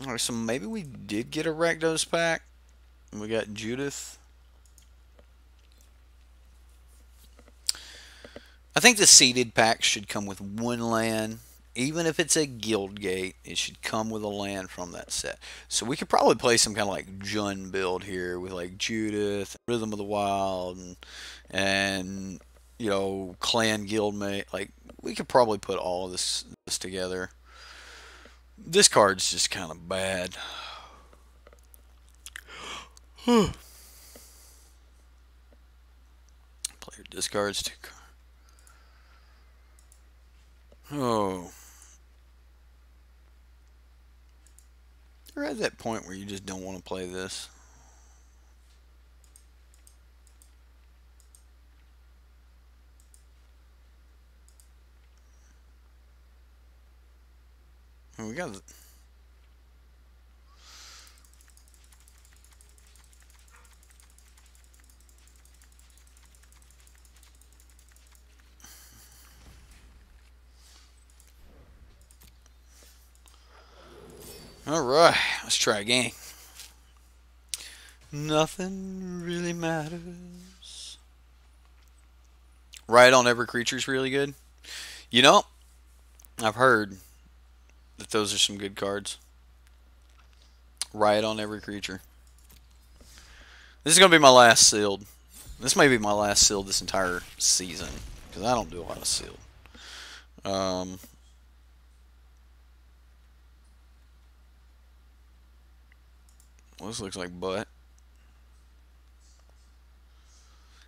Alright, so maybe we did get a Rakdos pack. We got Judith. I think the seeded packs should come with 1 land. Even if it's a Guild Gate, it should come with a land from that set. So we could probably play some kind of like Jun build here with like Judith, Rhythm of the Wild, and you know, Clan Guildmate. Like, we could probably put all of this together. This card's just kind of bad. Player discards 2 cards. Oh. You're at that point where you just don't want to play this. We got. All right, let's try again. Nothing really matters. Right on every creature's really good. You know, I've heard that those are some good cards. Right on every creature. This is gonna be my last sealed. This may be my last sealed this entire season because I don't do a lot of sealed. Um, well, this looks like butt.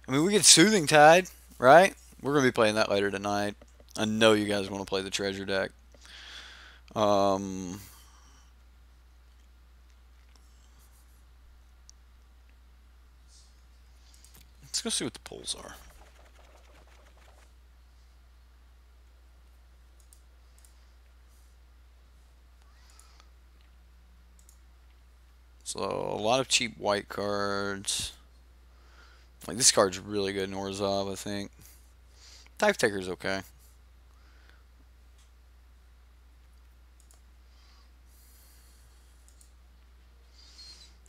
I mean, we get Soothing Tide, right? We're gonna be playing that later tonight. I know you guys want to play the treasure deck. Um, let's go see what the pulls are. So a lot of cheap white cards. Like this card's really good in Orzhov, I think. Type Taker's okay.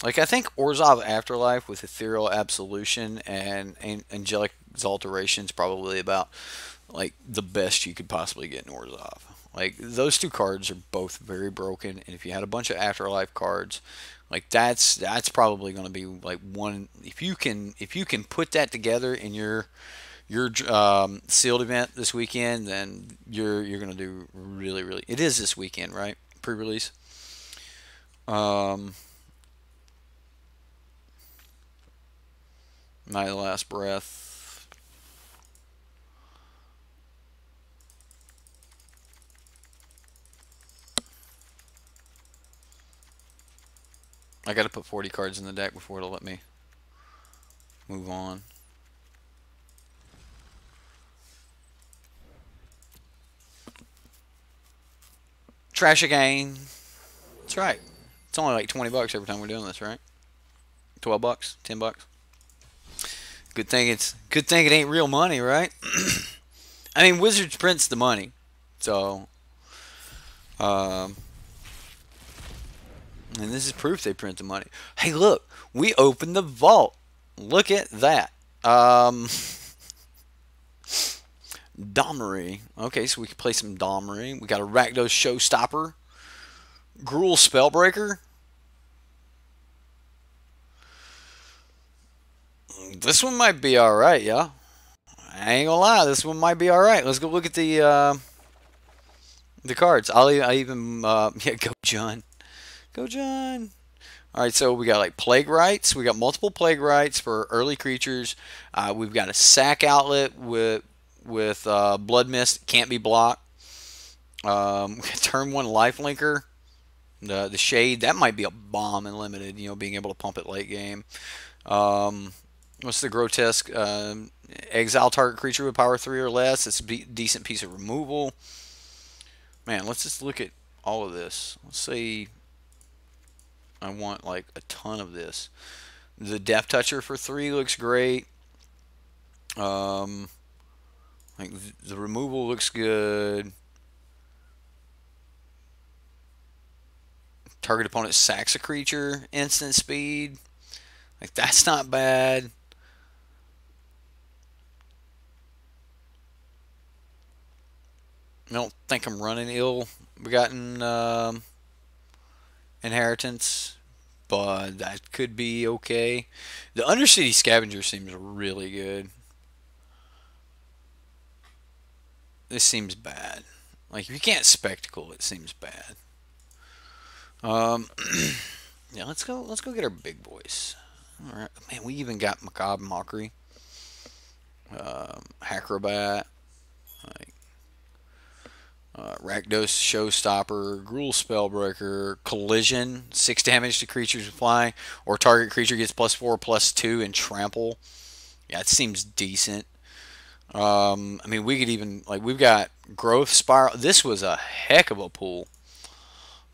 Like I think Orzhov Afterlife with Ethereal Absolution and Angelic Exaltation is probably about like the best you could possibly get in Orzhov. Like those two cards are both very broken, and if you had a bunch of Afterlife cards, like that's probably going to be like one. If you can put that together in your sealed event this weekend, then you're going to do really. It is this weekend, right? Pre-release. Um, My Last Breath. I got to put 40 cards in the deck before it'll let me move on. Trash again. That's right. It's only like 20 bucks every time we're doing this, right? 12 bucks, 10 bucks. Good thing it ain't real money, right? I mean, Wizards prints the money, so um, and this is proof they print the money. Hey, look, we opened the vault. Look at that. Domri. Okay, so we can play some Domri. We got a Rakdos Showstopper. Gruul Spellbreaker. This one might be alright, yeah. I ain't gonna lie, this one might be alright. Let's go look at the cards. I even yeah, go John. Go John. Alright, so we got like Plague Rites. We got multiple Plague Rites for early creatures. We've got a sack outlet with Blood Mist. Can't be blocked. We got turn 1 Lifelinker. The Shade. That might be a bomb in Limited, you know, being able to pump it late game. What's the Grotesque? Exile target creature with power 3 or less. It's a decent piece of removal. Man, let's just look at all of this. Let's say I want like a ton of this. The Death Toucher for 3 looks great. Like the removal looks good. Target opponent sacks a creature, instant speed. Like that's not bad. I don't think I'm running ill-begotten inheritance, but that could be okay. The Undercity Scavenger seems really good. This seems bad. Like if you can't spectacle, it seems bad. Yeah, let's go get our big boys. All right, man. We even got Macabre Mockery, Acrobat, like Rakdos Showstopper, Gruul Spellbreaker, Collision, 6 damage to creatures flying, or target creature gets +4/+2 and trample. Yeah, it seems decent. I mean, we could even like we've got Growth Spiral. This was a heck of a pool.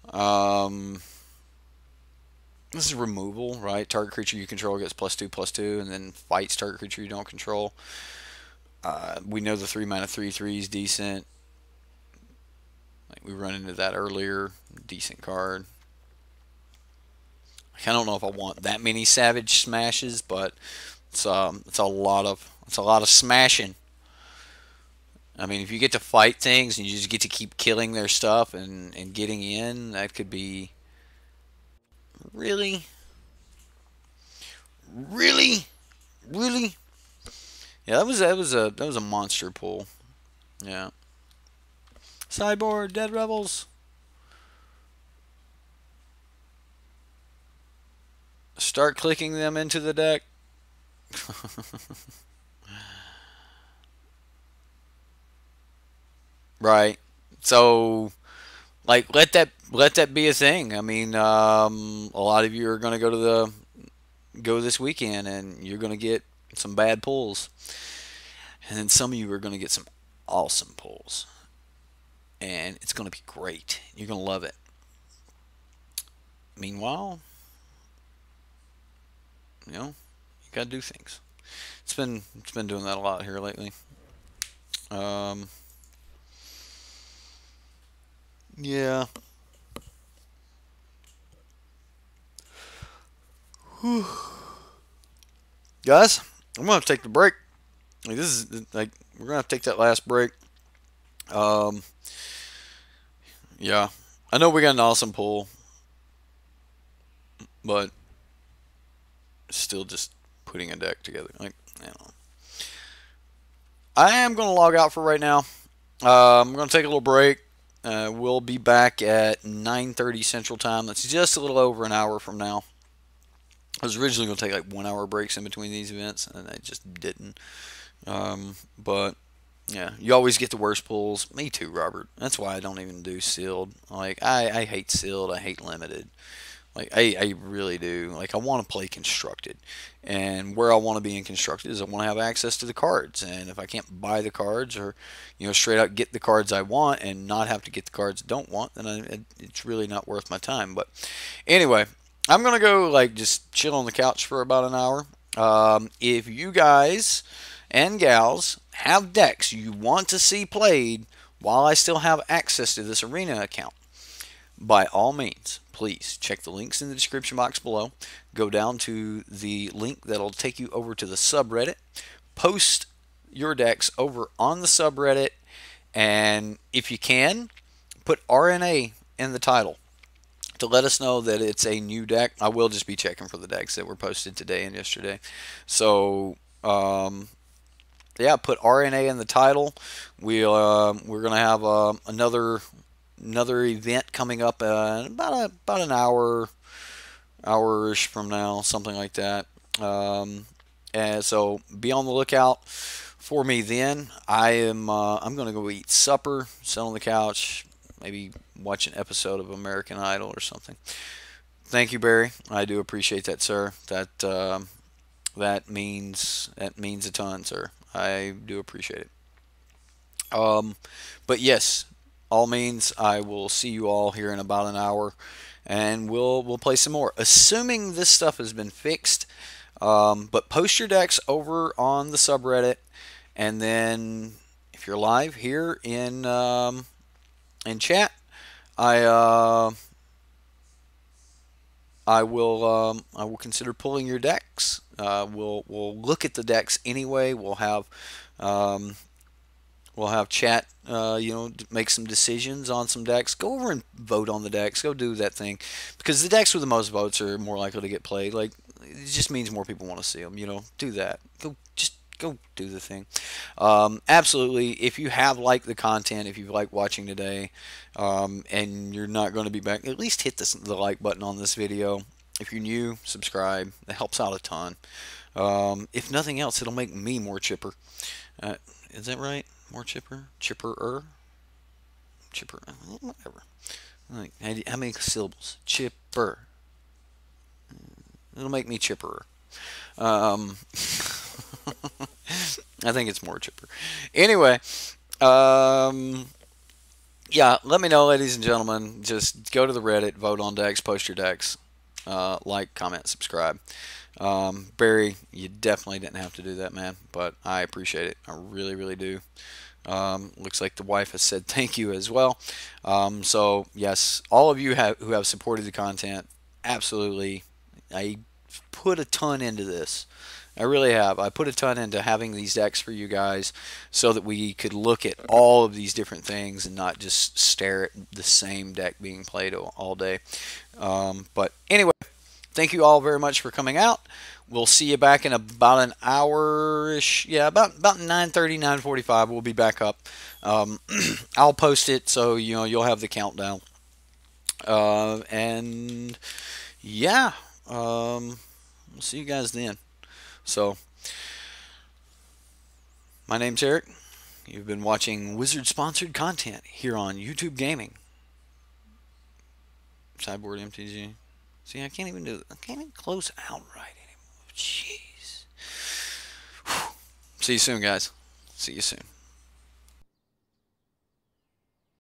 Um, this is removal, right? Target creature you control gets +2/+2, and then fights target creature you don't control. We know the 3 mana 3/3 is decent. Like we run into that earlier. Decent card. I don't know if I want that many Savage Smashes, but it's a lot of smashing. I mean, if you get to fight things and you just get to keep killing their stuff and getting in, that could be really, really, really. Yeah, that was a monster pull. Yeah. Sideboard, Dead Rebels. Start clicking them into the deck. Right. So, like, let that be a thing. I mean, a lot of you are going to go this weekend, and you're going to get some bad pulls, and then some of you are going to get some awesome pulls, and it's going to be great. You're going to love it. Meanwhile, you got to do things. It's been doing that a lot here lately. Um, yeah. Guys, I'm gonna have to take the break. Like, this is like we're gonna have to take that last break. Um, yeah, I know we got an awesome pull, but still just putting a deck together. Like, I don't know. I am gonna log out for right now. I'm gonna take a little break. We'll be back at 9:30 Central Time. That's just a little over an hour from now. I was originally going to take like 1 hour breaks in between these events, and I just didn't. But yeah, you always get the worst pulls. Me too, Robert. That's why I don't even do sealed. Like I hate sealed. I hate limited. Like I really do. Like I want to play constructed, and where I want to be in constructed is I want to have access to the cards. And if I can't buy the cards or straight out get the cards I want and not have to get the cards I don't want, then it's really not worth my time. But anyway, I'm gonna go like just chill on the couch for about an hour. If you guys and gals have decks you want to see played while I still have access to this arena account, by all means, please check the links in the description box below. Go down to the link that'll take you over to the subreddit. Post your decks over on the subreddit, and if you can, put RNA in the title to let us know that it's a new deck. I will just be checking for the decks that were posted today and yesterday. So, yeah, put RNA in the title. We're gonna have another event coming up about an hour-ish from now, something like that. And so be on the lookout for me then. I'm gonna go eat supper, sit on the couch, maybe watch an episode of American Idol or something. Thank you, Barry. I do appreciate that, sir. That means a ton, sir. I do appreciate it. But yes, all means I will see you all here in about an hour, and we'll play some more. Assuming this stuff has been fixed, but post your decks over on the subreddit, and then if you're live here in chat, I I will consider pulling your decks. We'll look at the decks anyway. Um, we'll have chat. Make some decisions on some decks. Go over and vote on the decks. Go do that thing, because the decks with the most votes are more likely to get played. Like, it just means more people want to see them. Do that. Go do the thing. Absolutely. If you have liked the content, if you've liked watching today, and you're not going to be back, at least hit the like button on this video. If you're new, subscribe. That helps out a ton. If nothing else, it'll make me more chipper. Is that right? More chipper? Chipper-er? Chipper. Whatever. Like, how many syllables? Chipper. It'll make me chipper. I think it's more chipper. Anyway, yeah, let me know, ladies and gentlemen. Just go to the Reddit, vote on decks, post your decks, like, comment, subscribe. Barry, you definitely didn't have to do that, man, but I appreciate it. I really, really do. Looks like the wife has said thank you as well. So yes, all of you who have supported the content, absolutely. I put a ton into this. I really have. I put a ton into having these decks for you guys so that we could look at all of these different things and not just stare at the same deck being played all day. But anyway, thank you all very much for coming out. We'll see you back in about an hour-ish. Yeah, about 9:30, 9:45. We'll be back up. Um, I'll post it so you'll have the countdown. And yeah, we'll see you guys then. So, my name's Eric. You've been watching Wizard-sponsored content here on YouTube Gaming. Sideboard MTG. See, I can't even do it. I can't even close out right anymore. Jeez. See you soon, guys. See you soon.